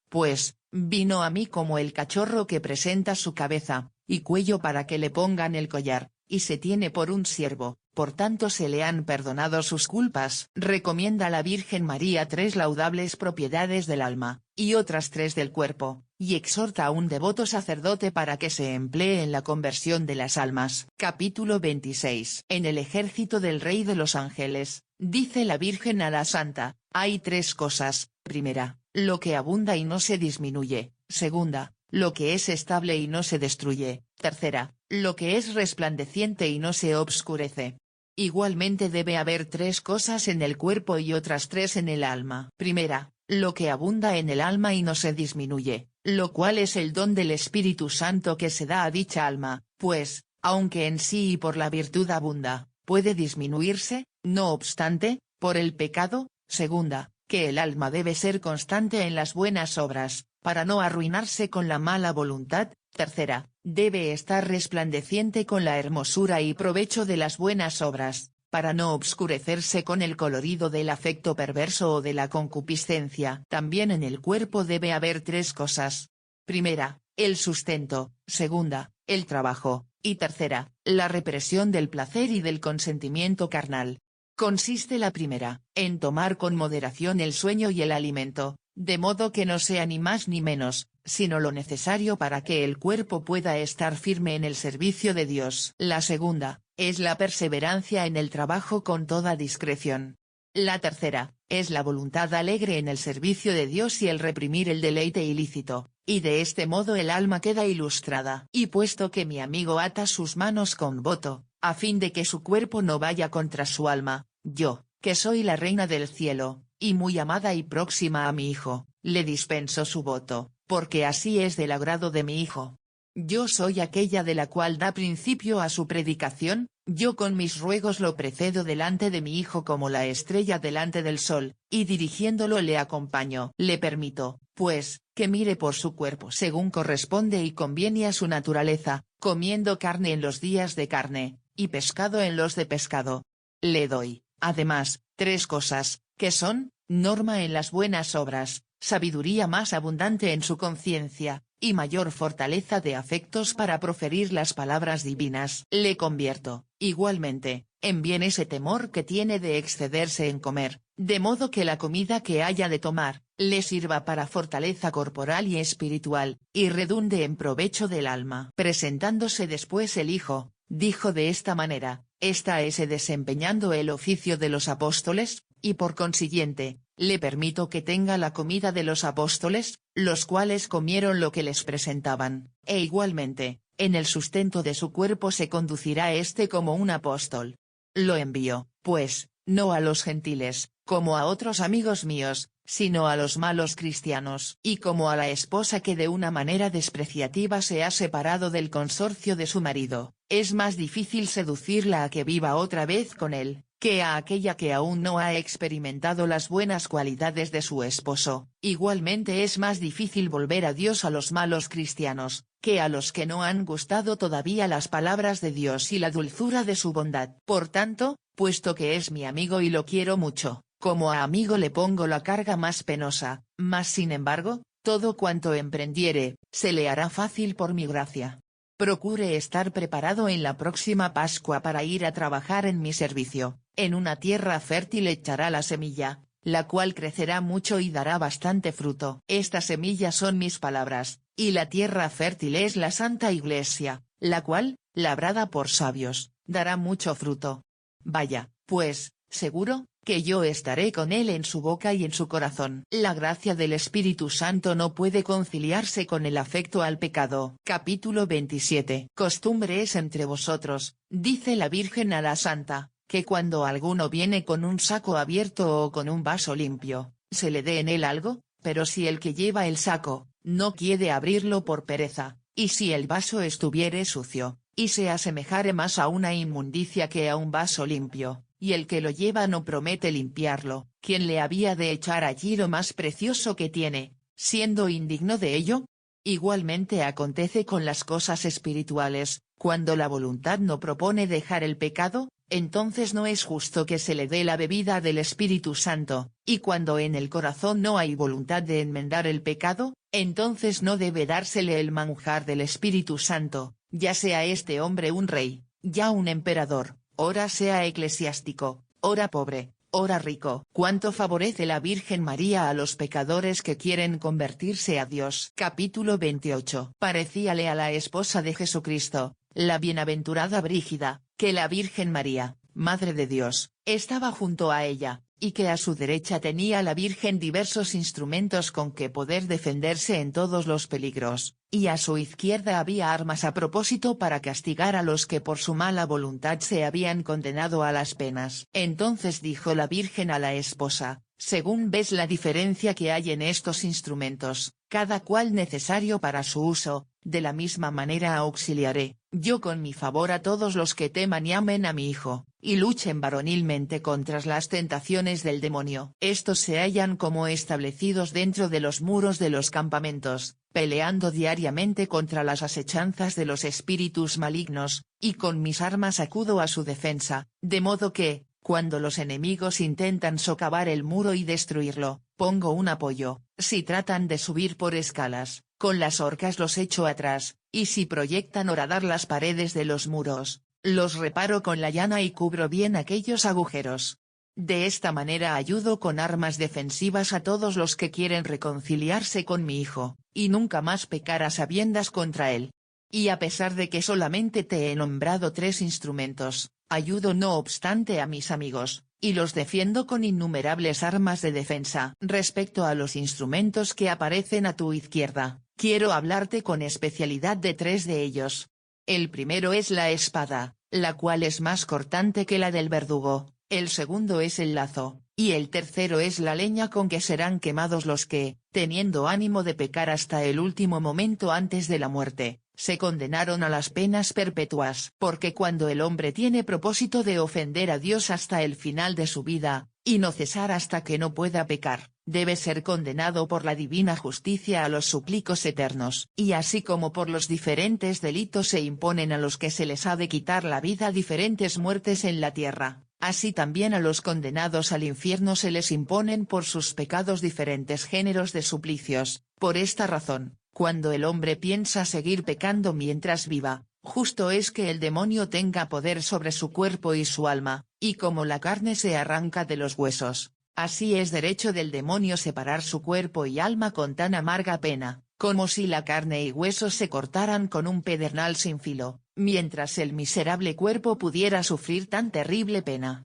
Pues, vino a mí como el cachorro que presenta su cabeza, y cuello para que le pongan el collar, y se tiene por un siervo, por tanto se le han perdonado sus culpas. Recomienda a la Virgen María 3 laudables propiedades del alma, y otras 3 del cuerpo, y exhorta a un devoto sacerdote para que se emplee en la conversión de las almas. Capítulo 26. En el ejército del Rey de los Ángeles, dice la Virgen a la Santa, hay 3 cosas, primera, lo que abunda y no se disminuye, segunda, lo que es estable y no se destruye, tercera, lo que es resplandeciente y no se obscurece. Igualmente debe haber 3 cosas en el cuerpo y otras 3 en el alma. Primera, lo que abunda en el alma y no se disminuye, lo cual es el don del Espíritu Santo que se da a dicha alma, pues, aunque en sí y por la virtud abunda, puede disminuirse, no obstante, por el pecado. Segunda, que el alma debe ser constante en las buenas obras, para no arruinarse con la mala voluntad. Tercera, debe estar resplandeciente con la hermosura y provecho de las buenas obras, para no obscurecerse con el colorido del afecto perverso o de la concupiscencia. También en el cuerpo debe haber tres cosas. Primera, el sustento; segunda, el trabajo; y tercera, la represión del placer y del consentimiento carnal. Consiste la primera, en tomar con moderación el sueño y el alimento, de modo que no sea ni más ni menos, sino lo necesario para que el cuerpo pueda estar firme en el servicio de Dios. La segunda, es la perseverancia en el trabajo con toda discreción. La tercera, es la voluntad alegre en el servicio de Dios y el reprimir el deleite ilícito, y de este modo el alma queda ilustrada. Y puesto que mi amigo ata sus manos con voto, a fin de que su cuerpo no vaya contra su alma, yo, que soy la reina del cielo, y muy amada y próxima a mi hijo, le dispenso su voto, porque así es del agrado de mi hijo. Yo soy aquella de la cual da principio a su predicación, yo con mis ruegos lo precedo delante de mi hijo como la estrella delante del sol, y dirigiéndolo le acompaño. Le permito, pues, que mire por su cuerpo según corresponde y conviene a su naturaleza, comiendo carne en los días de carne, y pescado en los de pescado. Le doy, además, tres cosas, que son, norma en las buenas obras, sabiduría más abundante en su conciencia, y mayor fortaleza de afectos para proferir las palabras divinas. Le convierto, igualmente, en bien ese temor que tiene de excederse en comer, de modo que la comida que haya de tomar, le sirva para fortaleza corporal y espiritual, y redunde en provecho del alma. Presentándose después el Hijo, dijo de esta manera: «Está ese desempeñando el oficio de los apóstoles, y por consiguiente, le permito que tenga la comida de los apóstoles, los cuales comieron lo que les presentaban, e igualmente, en el sustento de su cuerpo se conducirá éste como un apóstol. Lo envío, pues, no a los gentiles, como a otros amigos míos, sino a los malos cristianos. Y como a la esposa que de una manera despreciativa se ha separado del consorcio de su marido, es más difícil seducirla a que viva otra vez con él, que a aquella que aún no ha experimentado las buenas cualidades de su esposo. Igualmente es más difícil volver a Dios a los malos cristianos, que a los que no han gustado todavía las palabras de Dios y la dulzura de su bondad. Por tanto, puesto que es mi amigo y lo quiero mucho, como a amigo le pongo la carga más penosa, mas sin embargo, todo cuanto emprendiere, se le hará fácil por mi gracia. Procure estar preparado en la próxima Pascua para ir a trabajar en mi servicio. En una tierra fértil echará la semilla, la cual crecerá mucho y dará bastante fruto. Estas semillas son mis palabras, y la tierra fértil es la Santa Iglesia, la cual, labrada por sabios, dará mucho fruto. Vaya, pues, seguro, que yo estaré con él en su boca y en su corazón. La gracia del Espíritu Santo no puede conciliarse con el afecto al pecado. Capítulo 27. Costumbre es entre vosotros, dice la Virgen a la Santa, que cuando alguno viene con un saco abierto o con un vaso limpio, se le dé en él algo, pero si el que lleva el saco, no quiere abrirlo por pereza, y si el vaso estuviere sucio, y se asemejare más a una inmundicia que a un vaso limpio, y el que lo lleva no promete limpiarlo, ¿quién le había de echar allí lo más precioso que tiene, siendo indigno de ello? Igualmente acontece con las cosas espirituales, cuando la voluntad no propone dejar el pecado, entonces no es justo que se le dé la bebida del Espíritu Santo, y cuando en el corazón no hay voluntad de enmendar el pecado, entonces no debe dársele el manjar del Espíritu Santo, ya sea este hombre un rey, ya un emperador, ora sea eclesiástico, ora pobre, ora rico. Cuánto favorece la Virgen María a los pecadores que quieren convertirse a Dios. Capítulo 28. Parecíale a la esposa de Jesucristo, la bienaventurada Brígida, que la Virgen María, Madre de Dios, estaba junto a ella, y que a su derecha tenía la Virgen diversos instrumentos con que poder defenderse en todos los peligros, y a su izquierda había armas a propósito para castigar a los que por su mala voluntad se habían condenado a las penas. Entonces dijo la Virgen a la esposa: según ves la diferencia que hay en estos instrumentos, cada cual necesario para su uso, de la misma manera auxiliaré, yo con mi favor a todos los que teman y amen a mi Hijo, y luchen varonilmente contra las tentaciones del demonio. Estos se hallan como establecidos dentro de los muros de los campamentos, peleando diariamente contra las asechanzas de los espíritus malignos, y con mis armas acudo a su defensa, de modo que, cuando los enemigos intentan socavar el muro y destruirlo, pongo un apoyo. Si tratan de subir por escalas, con las horcas los echo atrás, y si proyectan horadar las paredes de los muros, los reparo con la llana y cubro bien aquellos agujeros. De esta manera ayudo con armas defensivas a todos los que quieren reconciliarse con mi Hijo, y nunca más pecar a sabiendas contra él. Y a pesar de que solamente te he nombrado 3 instrumentos, ayudo no obstante a mis amigos, y los defiendo con innumerables armas de defensa. Respecto a los instrumentos que aparecen a tu izquierda, quiero hablarte con especialidad de 3 de ellos. El primero es la espada, la cual es más cortante que la del verdugo, el segundo es el lazo, y el tercero es la leña con que serán quemados los que, teniendo ánimo de pecar hasta el último momento antes de la muerte, se condenaron a las penas perpetuas. Porque cuando el hombre tiene propósito de ofender a Dios hasta el final de su vida, y no cesar hasta que no pueda pecar, debe ser condenado por la divina justicia a los suplicos eternos. Y así como por los diferentes delitos se imponen a los que se les ha de quitar la vida diferentes muertes en la tierra, así también a los condenados al infierno se les imponen por sus pecados diferentes géneros de suplicios. Por esta razón, cuando el hombre piensa seguir pecando mientras viva, justo es que el demonio tenga poder sobre su cuerpo y su alma, y como la carne se arranca de los huesos, así es derecho del demonio separar su cuerpo y alma con tan amarga pena, como si la carne y huesos se cortaran con un pedernal sin filo, mientras el miserable cuerpo pudiera sufrir tan terrible pena.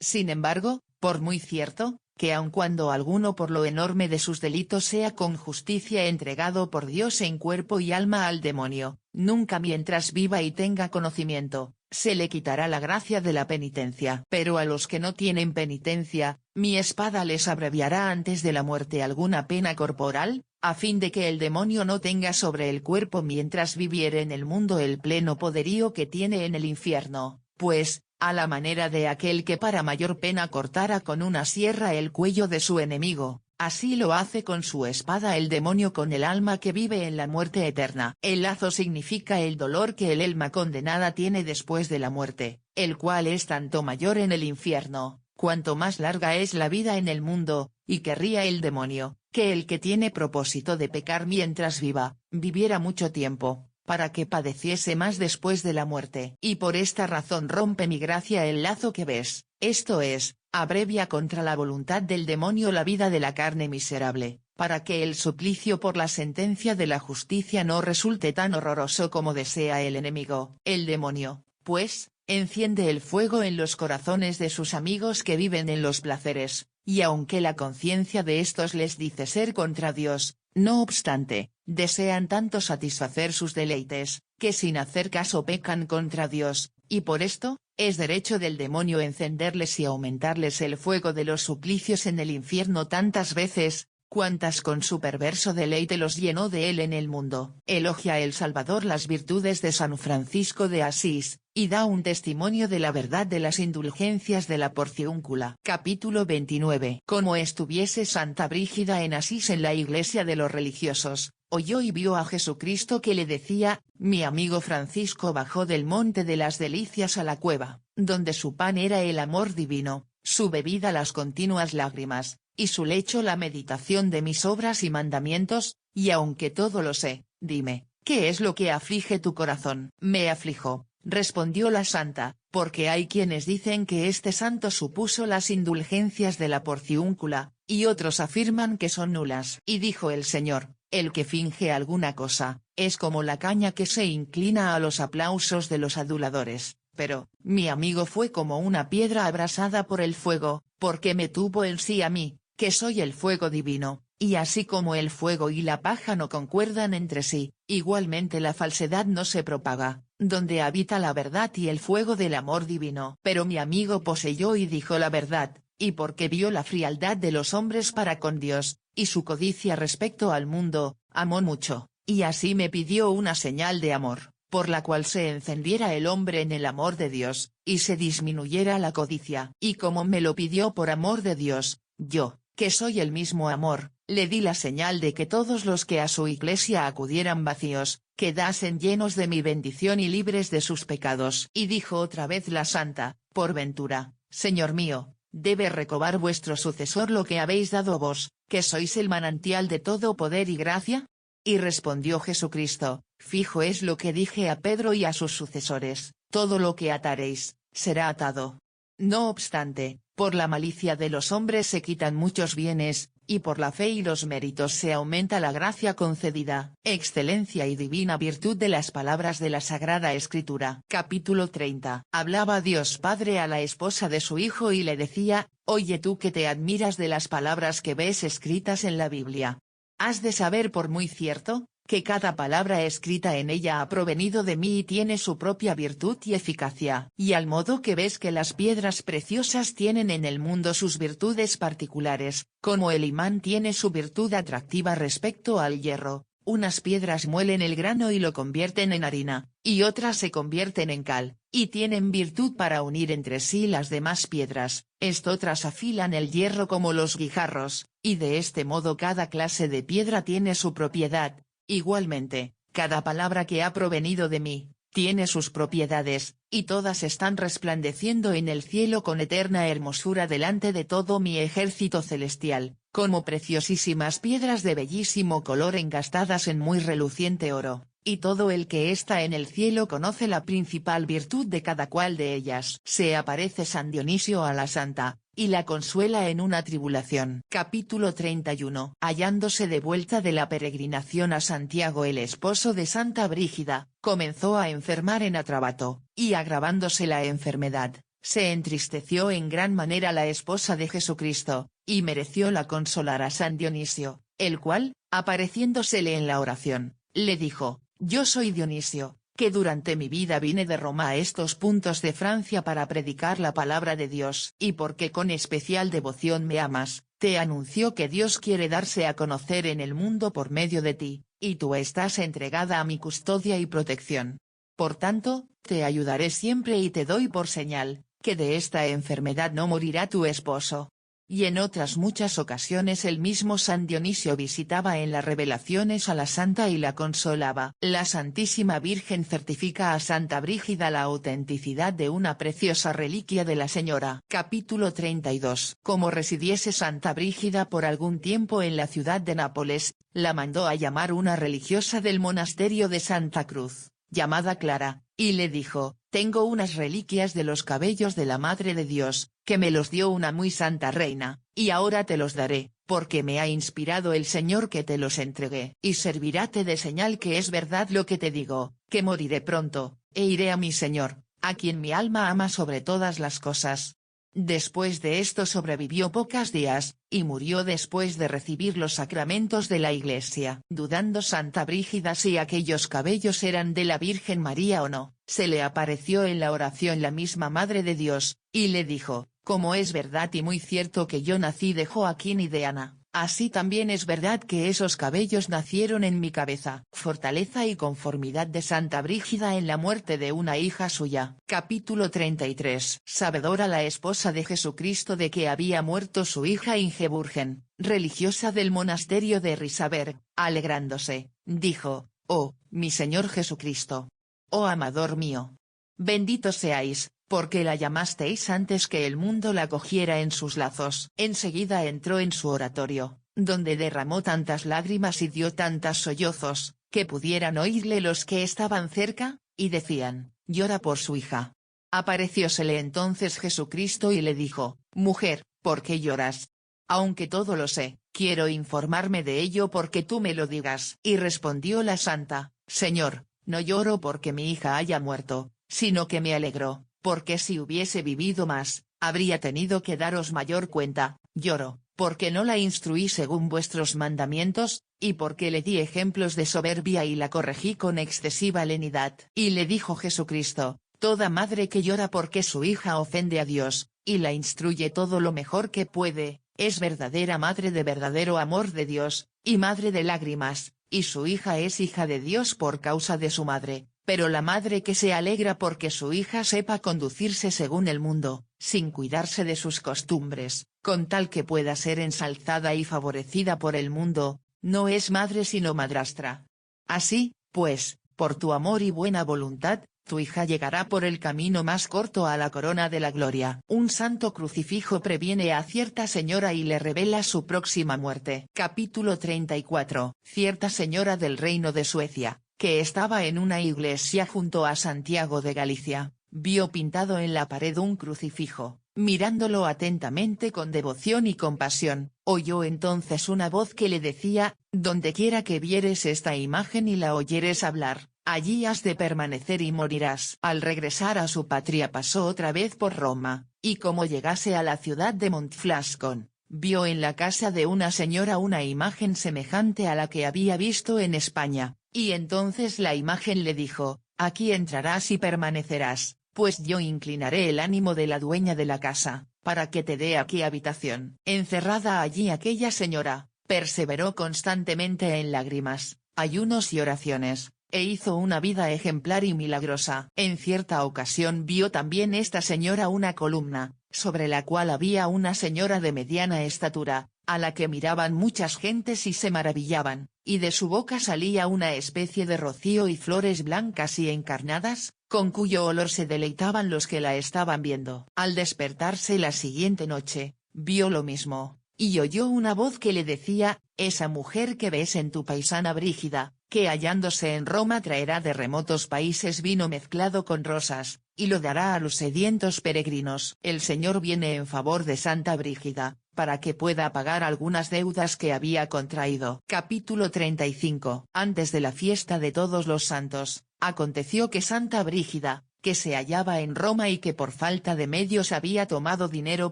Sin embargo, por muy cierto, que aun cuando alguno por lo enorme de sus delitos sea con justicia entregado por Dios en cuerpo y alma al demonio, nunca mientras viva y tenga conocimiento, se le quitará la gracia de la penitencia. Pero a los que no tienen penitencia, mi espada les abreviará antes de la muerte alguna pena corporal, a fin de que el demonio no tenga sobre el cuerpo mientras viviere en el mundo el pleno poderío que tiene en el infierno, pues, a la manera de aquel que para mayor pena cortara con una sierra el cuello de su enemigo, así lo hace con su espada el demonio con el alma que vive en la muerte eterna. El lazo significa el dolor que el alma condenada tiene después de la muerte, el cual es tanto mayor en el infierno, cuanto más larga es la vida en el mundo, y querría el demonio, que el que tiene propósito de pecar mientras viva, viviera mucho tiempo, para que padeciese más después de la muerte. Y por esta razón rompe mi gracia el lazo que ves, esto es, abrevia contra la voluntad del demonio la vida de la carne miserable, para que el suplicio por la sentencia de la justicia no resulte tan horroroso como desea el enemigo. El demonio, pues, enciende el fuego en los corazones de sus amigos que viven en los placeres, y aunque la conciencia de estos les dice ser contra Dios, no obstante, desean tanto satisfacer sus deleites, que sin hacer caso pecan contra Dios, y por esto, es derecho del demonio encenderles y aumentarles el fuego de los suplicios en el infierno tantas veces, cuantas con su perverso deleite los llenó de él en el mundo. Elogia el Salvador las virtudes de San Francisco de Asís, y da un testimonio de la verdad de las indulgencias de la Porciúncula. Capítulo 29. Como estuviese Santa Brígida en Asís en la iglesia de los religiosos, oyó y vio a Jesucristo que le decía: mi amigo Francisco bajó del monte de las delicias a la cueva, donde su pan era el amor divino, su bebida las continuas lágrimas, y su lecho la meditación de mis obras y mandamientos, y aunque todo lo sé, dime, ¿qué es lo que aflige tu corazón? Me aflijo, respondió la santa, porque hay quienes dicen que este santo supuso las indulgencias de la Porciúncula, y otros afirman que son nulas. Y dijo el Señor: el que finge alguna cosa, es como la caña que se inclina a los aplausos de los aduladores. Pero, mi amigo fue como una piedra abrasada por el fuego, porque me tuvo en sí a mí, que soy el fuego divino, y así como el fuego y la paja no concuerdan entre sí, igualmente la falsedad no se propaga, donde habita la verdad y el fuego del amor divino. Pero mi amigo poseyó y dijo la verdad, y porque vio la frialdad de los hombres para con Dios, y su codicia respecto al mundo, amó mucho, Y así me pidió una señal de amor, por la cual se encendiera el hombre en el amor de Dios, y se disminuyera la codicia. Y como me lo pidió por amor de Dios, yo, que soy el mismo amor, le di la señal de que todos los que a su iglesia acudieran vacíos, quedasen llenos de mi bendición y libres de sus pecados. Y dijo otra vez la santa: por ventura, Señor mío, debe recobar vuestro sucesor lo que habéis dado vos, que sois el manantial de todo poder y gracia. Y respondió Jesucristo: fijo es lo que dije a Pedro y a sus sucesores, todo lo que ataréis, será atado. No obstante, por la malicia de los hombres se quitan muchos bienes, y por la fe y los méritos se aumenta la gracia concedida. Excelencia y divina virtud de las palabras de la Sagrada Escritura. Capítulo 30. Hablaba Dios Padre a la esposa de su Hijo y le decía: oye tú que te admiras de las palabras que ves escritas en la Biblia. Has de saber por muy cierto, que cada palabra escrita en ella ha provenido de mí y tiene su propia virtud y eficacia. Y al modo que ves que las piedras preciosas tienen en el mundo sus virtudes particulares, como el imán tiene su virtud atractiva respecto al hierro, unas piedras muelen el grano y lo convierten en harina, y otras se convierten en cal, y tienen virtud para unir entre sí las demás piedras, estotras afilan el hierro como los guijarros, y de este modo cada clase de piedra tiene su propiedad. Igualmente, cada palabra que ha provenido de mí, tiene sus propiedades, y todas están resplandeciendo en el cielo con eterna hermosura delante de todo mi ejército celestial, como preciosísimas piedras de bellísimo color engastadas en muy reluciente oro, y todo el que está en el cielo conoce la principal virtud de cada cual de ellas. Se aparece San Dionisio a la santa, y la consuela en una tribulación. Capítulo 31. Hallándose de vuelta de la peregrinación a Santiago el esposo de Santa Brígida, comenzó a enfermar en Atrabato, y agravándose la enfermedad, se entristeció en gran manera la esposa de Jesucristo, y mereció la consolar a San Dionisio, el cual, apareciéndosele en la oración, le dijo: yo soy Dionisio, que durante mi vida vine de Roma a estos puntos de Francia para predicar la palabra de Dios. Y porque con especial devoción me amas, te anunció que Dios quiere darse a conocer en el mundo por medio de ti, y tú estás entregada a mi custodia y protección. Por tanto, te ayudaré siempre y te doy por señal, que de esta enfermedad no morirá tu esposo. Y en otras muchas ocasiones el mismo San Dionisio visitaba en las revelaciones a la santa y la consolaba. La Santísima Virgen certifica a Santa Brígida la autenticidad de una preciosa reliquia de la Señora. Capítulo 32. Como residiese Santa Brígida por algún tiempo en la ciudad de Nápoles, la mandó a llamar una religiosa del monasterio de Santa Cruz, llamada Clara, y le dijo: tengo unas reliquias de los cabellos de la Madre de Dios, que me los dio una muy santa reina, y ahora te los daré, porque me ha inspirado el Señor que te los entregué. Y serviráte de señal que es verdad lo que te digo, que moriré pronto, e iré a mi Señor, a quien mi alma ama sobre todas las cosas. Después de esto sobrevivió pocos días, y murió después de recibir los sacramentos de la Iglesia. Dudando Santa Brígida si aquellos cabellos eran de la Virgen María o no, se le apareció en la oración la misma Madre de Dios, y le dijo: como es verdad y muy cierto que yo nací de Joaquín y de Ana, así también es verdad que esos cabellos nacieron en mi cabeza. Fortaleza y conformidad de Santa Brígida en la muerte de una hija suya. Capítulo 33. Sabedora la esposa de Jesucristo de que había muerto su hija Ingeburgen, religiosa del monasterio de Risaberg, alegrándose, dijo: oh, mi Señor Jesucristo. Oh amador mío. Bendito seáis, porque la llamasteis antes que el mundo la cogiera en sus lazos. Enseguida entró en su oratorio, donde derramó tantas lágrimas y dio tantos sollozos, que pudieran oírle los que estaban cerca, y decían: llora por su hija. Apareciósele entonces Jesucristo y le dijo: mujer, ¿por qué lloras? Aunque todo lo sé, quiero informarme de ello porque tú me lo digas. Y respondió la santa: Señor, no lloro porque mi hija haya muerto, sino que me alegro, porque si hubiese vivido más, habría tenido que daros mayor cuenta. Lloro, porque no la instruí según vuestros mandamientos, y porque le di ejemplos de soberbia y la corregí con excesiva lenidad. Y le dijo Jesucristo: toda madre que llora porque su hija ofende a Dios, y la instruye todo lo mejor que puede, es verdadera madre de verdadero amor de Dios, y madre de lágrimas, y su hija es hija de Dios por causa de su madre, pero la madre que se alegra porque su hija sepa conducirse según el mundo, sin cuidarse de sus costumbres, con tal que pueda ser ensalzada y favorecida por el mundo, no es madre sino madrastra. Así, pues, por tu amor y buena voluntad, tu hija llegará por el camino más corto a la corona de la gloria. Un santo crucifijo previene a cierta señora y le revela su próxima muerte. Capítulo 34. Cierta señora del reino de Suecia, que estaba en una iglesia junto a Santiago de Galicia, vio pintado en la pared un crucifijo. Mirándolo atentamente con devoción y compasión, oyó entonces una voz que le decía: dondequiera que vieres esta imagen y la oyeres hablar, allí has de permanecer y morirás. Al regresar a su patria pasó otra vez por Roma, y como llegase a la ciudad de Montflascon, vio en la casa de una señora una imagen semejante a la que había visto en España, y entonces la imagen le dijo: aquí entrarás y permanecerás, pues yo inclinaré el ánimo de la dueña de la casa, para que te dé aquí habitación. Encerrada allí aquella señora, perseveró constantemente en lágrimas, ayunos y oraciones, e hizo una vida ejemplar y milagrosa. En cierta ocasión vio también esta señora una columna, sobre la cual había una señora de mediana estatura, a la que miraban muchas gentes y se maravillaban, y de su boca salía una especie de rocío y flores blancas y encarnadas, con cuyo olor se deleitaban los que la estaban viendo. Al despertarse la siguiente noche, vio lo mismo, y oyó una voz que le decía: esa mujer que ves en tu paisana Brígida, que hallándose en Roma traerá de remotos países vino mezclado con rosas, y lo dará a los sedientos peregrinos. El Señor viene en favor de Santa Brígida, para que pueda pagar algunas deudas que había contraído. Capítulo 35. Antes de la fiesta de Todos los Santos, aconteció que Santa Brígida, que se hallaba en Roma y que por falta de medios había tomado dinero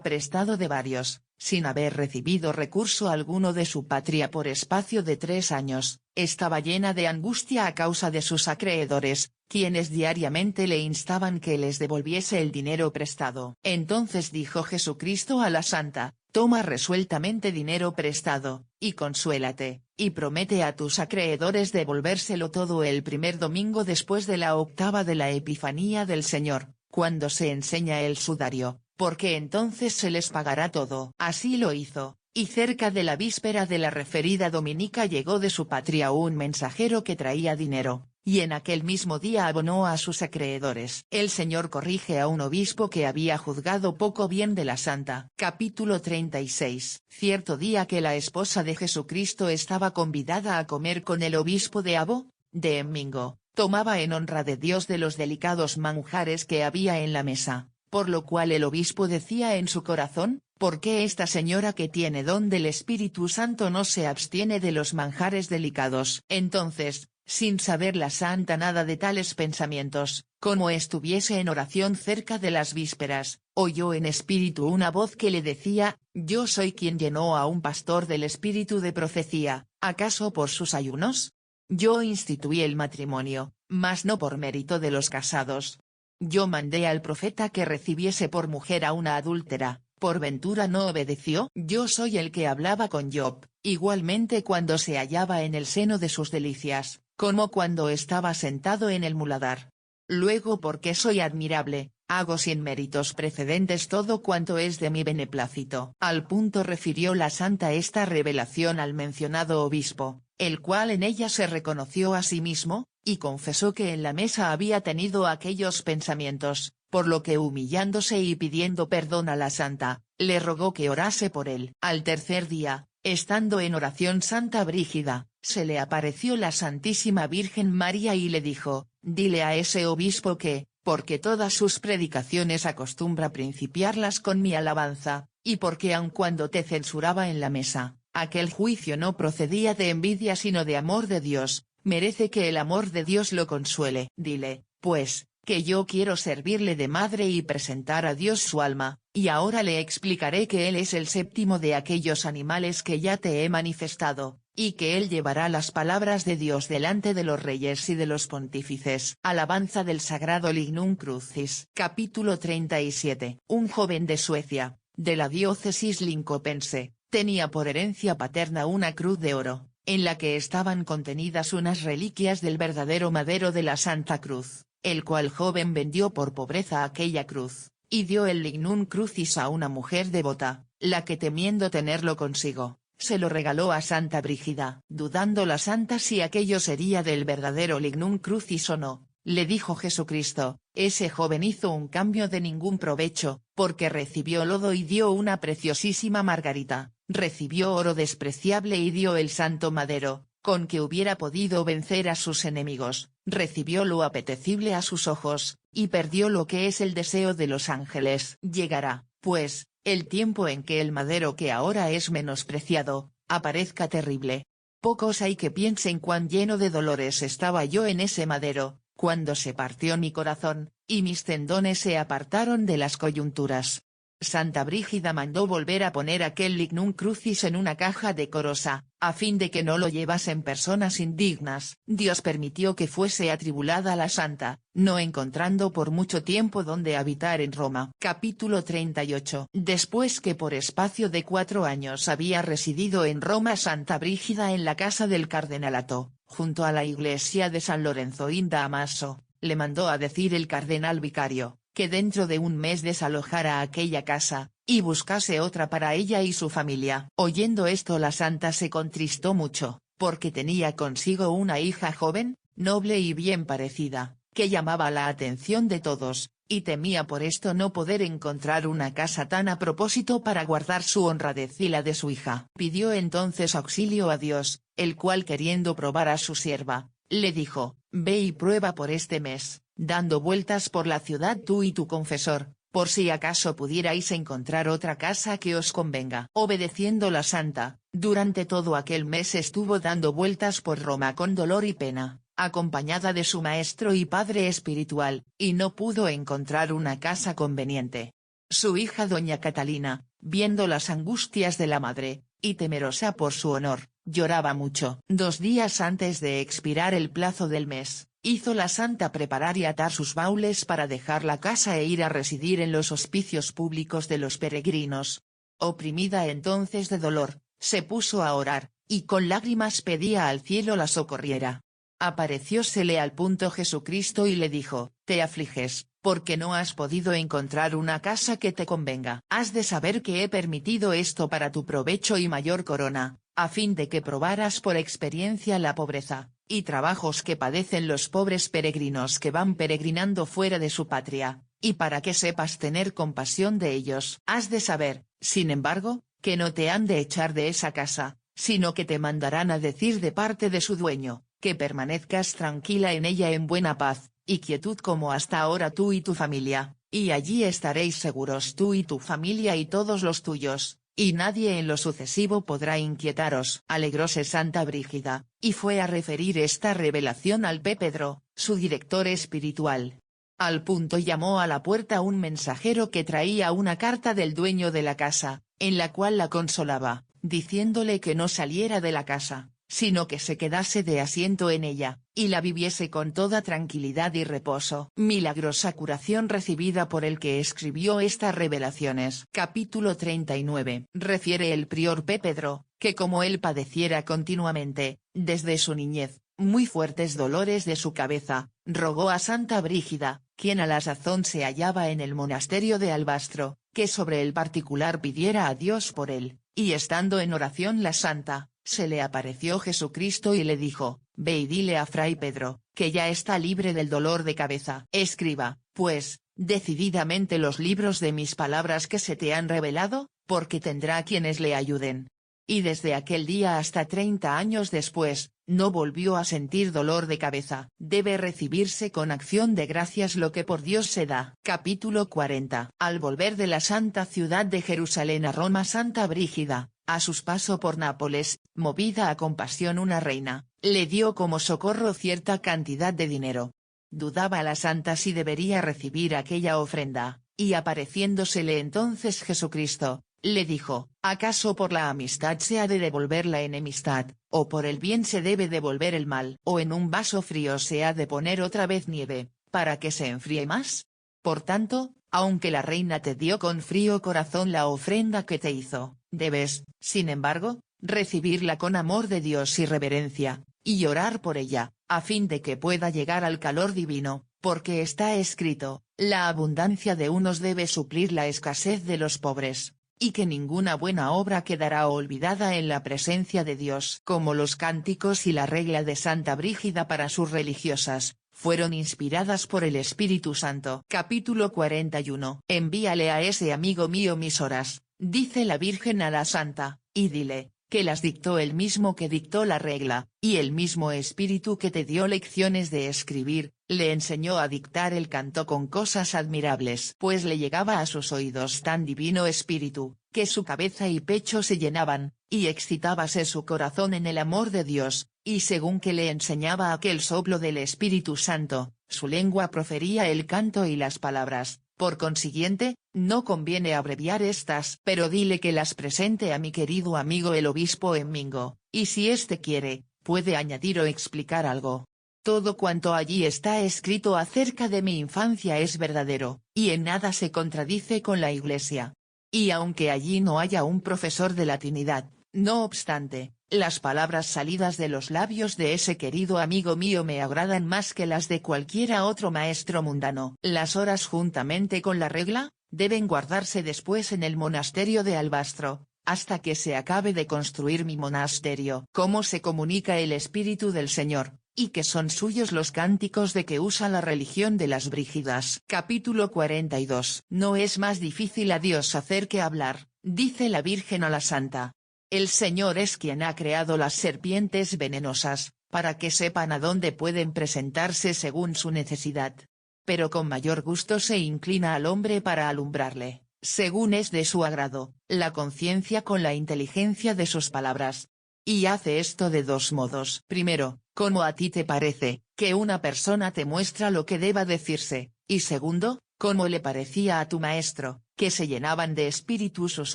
prestado de varios, sin haber recibido recurso alguno de su patria por espacio de 3 años, estaba llena de angustia a causa de sus acreedores, quienes diariamente le instaban que les devolviese el dinero prestado. Entonces dijo Jesucristo a la santa: toma resueltamente dinero prestado, y consuélate, y promete a tus acreedores devolvérselo todo el primer domingo después de la octava de la Epifanía del Señor, cuando se enseña el sudario, porque entonces se les pagará todo. Así lo hizo, y cerca de la víspera de la referida dominica llegó de su patria un mensajero que traía dinero, y en aquel mismo día abonó a sus acreedores. El Señor corrige a un obispo que había juzgado poco bien de la santa. Capítulo 36. Cierto día que la esposa de Jesucristo estaba convidada a comer con el obispo de Abo, de Emmingo, tomaba en honra de Dios de los delicados manjares que había en la mesa, por lo cual el obispo decía en su corazón: ¿por qué esta señora que tiene don del Espíritu Santo no se abstiene de los manjares delicados? Entonces, sin saber la santa nada de tales pensamientos, como estuviese en oración cerca de las vísperas, oyó en espíritu una voz que le decía: yo soy quien llenó a un pastor del espíritu de profecía, ¿acaso por sus ayunos? Yo instituí el matrimonio, mas no por mérito de los casados. Yo mandé al profeta que recibiese por mujer a una adúltera, ¿por ventura no obedeció? Yo soy el que hablaba con Job, igualmente cuando se hallaba en el seno de sus delicias, como cuando estaba sentado en el muladar. Luego, porque soy admirable, hago sin méritos precedentes todo cuanto es de mi beneplácito. Al punto refirió la santa esta revelación al mencionado obispo, el cual en ella se reconoció a sí mismo, y confesó que en la mesa había tenido aquellos pensamientos, por lo que humillándose y pidiendo perdón a la santa, le rogó que orase por él. Al tercer día, estando en oración Santa Brígida, se le apareció la Santísima Virgen María y le dijo: dile a ese obispo que, porque todas sus predicaciones acostumbra principiarlas con mi alabanza, y porque aun cuando te censuraba en la mesa, aquel juicio no procedía de envidia sino de amor de Dios, merece que el amor de Dios lo consuele. Dile, pues, que yo quiero servirle de madre y presentar a Dios su alma, y ahora le explicaré que él es el séptimo de aquellos animales que ya te he manifestado, y que él llevará las palabras de Dios delante de los reyes y de los pontífices. Alabanza del Sagrado Lignum Crucis. Capítulo 37. Un joven de Suecia, de la diócesis lincopense, tenía por herencia paterna una cruz de oro, en la que estaban contenidas unas reliquias del verdadero madero de la Santa Cruz, el cual joven vendió por pobreza aquella cruz, y dio el lignum crucis a una mujer devota, la que temiendo tenerlo consigo, se lo regaló a Santa Brígida. Dudando la santa si aquello sería del verdadero lignum crucis o no, le dijo Jesucristo: ese joven hizo un cambio de ningún provecho, porque recibió lodo y dio una preciosísima margarita, recibió oro despreciable y dio el santo madero, con que hubiera podido vencer a sus enemigos, recibió lo apetecible a sus ojos, y perdió lo que es el deseo de los ángeles. Llegará, pues, el tiempo en que el madero que ahora es menospreciado, aparezca terrible. Pocos hay que piensen cuán lleno de dolores estaba yo en ese madero, cuando se partió mi corazón, y mis tendones se apartaron de las coyunturas. Santa Brígida mandó volver a poner aquel lignum crucis en una caja decorosa, a fin de que no lo llevasen personas indignas. Dios permitió que fuese atribulada la santa, no encontrando por mucho tiempo donde habitar en Roma. Capítulo 38. Después que por espacio de 4 años había residido en Roma Santa Brígida en la casa del cardenalato, junto a la iglesia de San Lorenzo in Damaso, le mandó a decir el cardenal vicario, que dentro de un mes desalojara aquella casa, y buscase otra para ella y su familia. Oyendo esto la santa se contristó mucho, porque tenía consigo una hija joven, noble y bien parecida, que llamaba la atención de todos, y temía por esto no poder encontrar una casa tan a propósito para guardar su honradez y la de su hija. Pidió entonces auxilio a Dios, el cual queriendo probar a su sierva, le dijo: ve y prueba por este mes, dando vueltas por la ciudad tú y tu confesor, por si acaso pudierais encontrar otra casa que os convenga. Obedeciendo la santa, durante todo aquel mes estuvo dando vueltas por Roma con dolor y pena, acompañada de su maestro y padre espiritual, y no pudo encontrar una casa conveniente. Su hija doña Catalina, viendo las angustias de la madre, y temerosa por su honor, lloraba mucho. 2 días antes de expirar el plazo del mes, hizo la santa preparar y atar sus baules para dejar la casa e ir a residir en los hospicios públicos de los peregrinos. Oprimida entonces de dolor, se puso a orar, y con lágrimas pedía al cielo la socorriera. Apareciósele al punto Jesucristo y le dijo: te afliges, porque no has podido encontrar una casa que te convenga. Has de saber que he permitido esto para tu provecho y mayor corona, a fin de que probaras por experiencia la pobreza, y trabajos que padecen los pobres peregrinos que van peregrinando fuera de su patria, y para que sepas tener compasión de ellos. Has de saber, sin embargo, que no te han de echar de esa casa, sino que te mandarán a decir de parte de su dueño, que permanezcas tranquila en ella en buena paz, y quietud como hasta ahora tú y tu familia, y allí estaréis seguros tú y tu familia y todos los tuyos, y nadie en lo sucesivo podrá inquietaros. Alegróse Santa Brígida, y fue a referir esta revelación al Pedro, su director espiritual. Al punto llamó a la puerta un mensajero que traía una carta del dueño de la casa, en la cual la consolaba, diciéndole que no saliera de la casa, sino que se quedase de asiento en ella, y la viviese con toda tranquilidad y reposo. Milagrosa curación recibida por el que escribió estas revelaciones. Capítulo 39. Refiere el prior Pedro, que como él padeciera continuamente, desde su niñez, muy fuertes dolores de su cabeza, rogó a Santa Brígida, quien a la sazón se hallaba en el monasterio de Albastro, que sobre el particular pidiera a Dios por él, y estando en oración la santa, se le apareció Jesucristo y le dijo: ve y dile a Fray Pedro, que ya está libre del dolor de cabeza. Escriba, pues, decididamente los libros de mis palabras que se te han revelado, porque tendrá quienes le ayuden. Y desde aquel día hasta 30 años después, no volvió a sentir dolor de cabeza. Debe recibirse con acción de gracias lo que por Dios se da. Capítulo 40. Al volver de la santa ciudad de Jerusalén a Roma Santa Brígida, a sus paso por Nápoles, movida a compasión una reina, le dio como socorro cierta cantidad de dinero. Dudaba la santa si debería recibir aquella ofrenda, y apareciéndosele entonces Jesucristo, le dijo: ¿acaso por la amistad se ha de devolver la enemistad, o por el bien se debe devolver el mal? ¿O en un vaso frío se ha de poner otra vez nieve, para que se enfríe más? Por tanto, aunque la reina te dio con frío corazón la ofrenda que te hizo, debes, sin embargo, recibirla con amor de Dios y reverencia, y orar por ella, a fin de que pueda llegar al calor divino, porque está escrito, la abundancia de unos debe suplir la escasez de los pobres, y que ninguna buena obra quedará olvidada en la presencia de Dios. Como los cánticos y la regla de Santa Brígida para sus religiosas, fueron inspiradas por el Espíritu Santo. Capítulo 41. Envíale a ese amigo mío mis horas, dice la Virgen a la Santa, y dile, que las dictó el mismo que dictó la regla, y el mismo espíritu que te dio lecciones de escribir, le enseñó a dictar el canto con cosas admirables. Pues le llegaba a sus oídos tan divino espíritu, que su cabeza y pecho se llenaban, y excitábase su corazón en el amor de Dios, y según que le enseñaba aquel soplo del Espíritu Santo, su lengua profería el canto y las palabras. Por consiguiente, no conviene abreviar estas, pero dile que las presente a mi querido amigo el obispo en Mingo, y si éste quiere, puede añadir o explicar algo. Todo cuanto allí está escrito acerca de mi infancia es verdadero, y en nada se contradice con la Iglesia. Y aunque allí no haya un profesor de latinidad, no obstante, las palabras salidas de los labios de ese querido amigo mío me agradan más que las de cualquiera otro maestro mundano. Las horas juntamente con la regla, deben guardarse después en el monasterio de Albastro, hasta que se acabe de construir mi monasterio. Cómo se comunica el Espíritu del Señor, y que son suyos los cánticos de que usa la religión de las Brígidas. Capítulo 42. No es más difícil a Dios hacer que hablar, dice la Virgen a la Santa. El Señor es quien ha creado las serpientes venenosas, para que sepan a dónde pueden presentarse según su necesidad. Pero con mayor gusto se inclina al hombre para alumbrarle, según es de su agrado, la conciencia con la inteligencia de sus palabras. Y hace esto de dos modos. Primero, como a ti te parece, que una persona te muestra lo que deba decirse, y segundo, como le parecía a tu maestro, que se llenaban de espíritu sus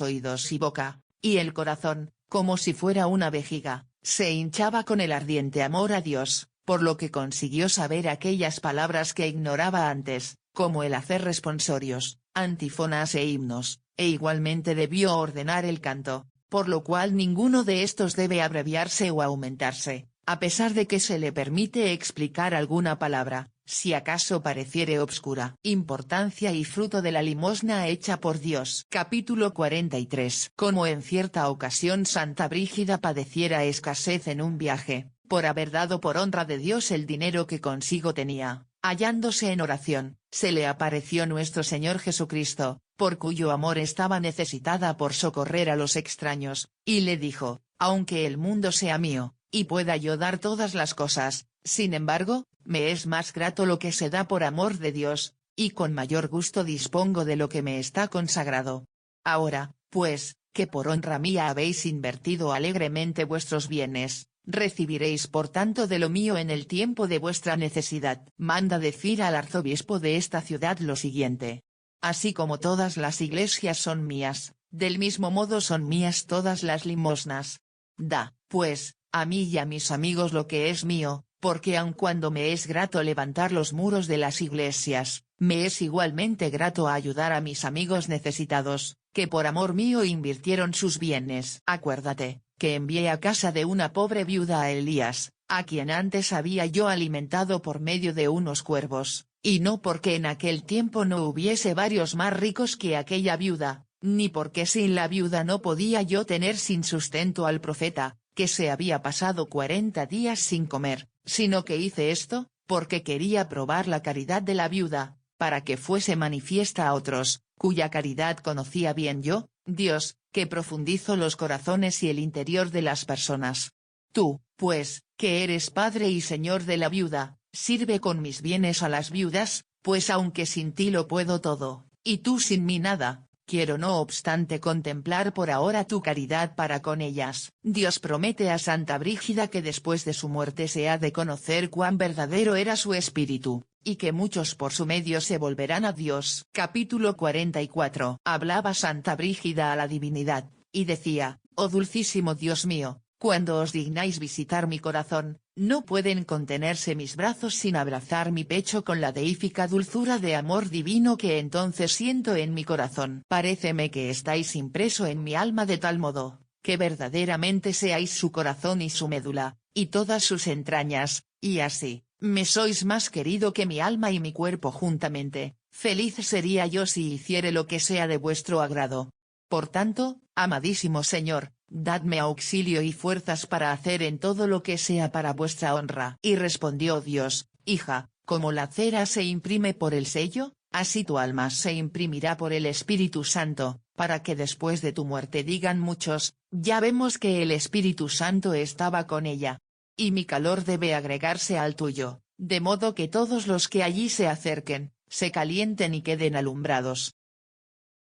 oídos y boca, y el corazón, como si fuera una vejiga, se hinchaba con el ardiente amor a Dios, por lo que consiguió saber aquellas palabras que ignoraba antes, como el hacer responsorios, antífonas e himnos, e igualmente debió ordenar el canto, por lo cual ninguno de estos debe abreviarse o aumentarse, a pesar de que se le permite explicar alguna palabra, si acaso pareciere obscura. Importancia y fruto de la limosna hecha por Dios. Capítulo 43. Como en cierta ocasión Santa Brígida padeciera escasez en un viaje, por haber dado por honra de Dios el dinero que consigo tenía, hallándose en oración, se le apareció nuestro Señor Jesucristo, por cuyo amor estaba necesitada por socorrer a los extraños, y le dijo, aunque el mundo sea mío, y pueda yo dar todas las cosas, sin embargo, me es más grato lo que se da por amor de Dios, y con mayor gusto dispongo de lo que me está consagrado. Ahora, pues, que por honra mía habéis invertido alegremente vuestros bienes, recibiréis por tanto de lo mío en el tiempo de vuestra necesidad. Manda decir al arzobispo de esta ciudad lo siguiente. Así como todas las iglesias son mías, del mismo modo son mías todas las limosnas. Da, pues, a mí y a mis amigos lo que es mío, porque aun cuando me es grato levantar los muros de las iglesias, me es igualmente grato ayudar a mis amigos necesitados, que por amor mío invirtieron sus bienes. Acuérdate, que envié a casa de una pobre viuda a Elías, a quien antes había yo alimentado por medio de unos cuervos, y no porque en aquel tiempo no hubiese varios más ricos que aquella viuda, ni porque sin la viuda no podía yo tener sin sustento al profeta, que se había pasado 40 días sin comer, sino que hice esto, porque quería probar la caridad de la viuda, para que fuese manifiesta a otros, cuya caridad conocía bien yo, Dios, que profundizo los corazones y el interior de las personas. Tú, pues, que eres padre y señor de la viuda, sirve con mis bienes a las viudas, pues aunque sin ti lo puedo todo, y tú sin mí nada, quiero no obstante contemplar por ahora tu caridad para con ellas. Dios promete a Santa Brígida que después de su muerte se ha de conocer cuán verdadero era su espíritu, y que muchos por su medio se volverán a Dios. Capítulo 44. Hablaba Santa Brígida a la divinidad, y decía, oh dulcísimo Dios mío, cuando os dignáis visitar mi corazón, no pueden contenerse mis brazos sin abrazar mi pecho con la deífica dulzura de amor divino que entonces siento en mi corazón. Paréceme que estáis impreso en mi alma de tal modo, que verdaderamente seáis su corazón y su médula, y todas sus entrañas, y así, me sois más querido que mi alma y mi cuerpo juntamente. Feliz sería yo si hiciere lo que sea de vuestro agrado. Por tanto, amadísimo Señor, dadme auxilio y fuerzas para hacer en todo lo que sea para vuestra honra. Y respondió Dios: hija, como la cera se imprime por el sello, así tu alma se imprimirá por el Espíritu Santo, para que después de tu muerte digan muchos: ya vemos que el Espíritu Santo estaba con ella. Y mi calor debe agregarse al tuyo, de modo que todos los que allí se acerquen, se calienten y queden alumbrados.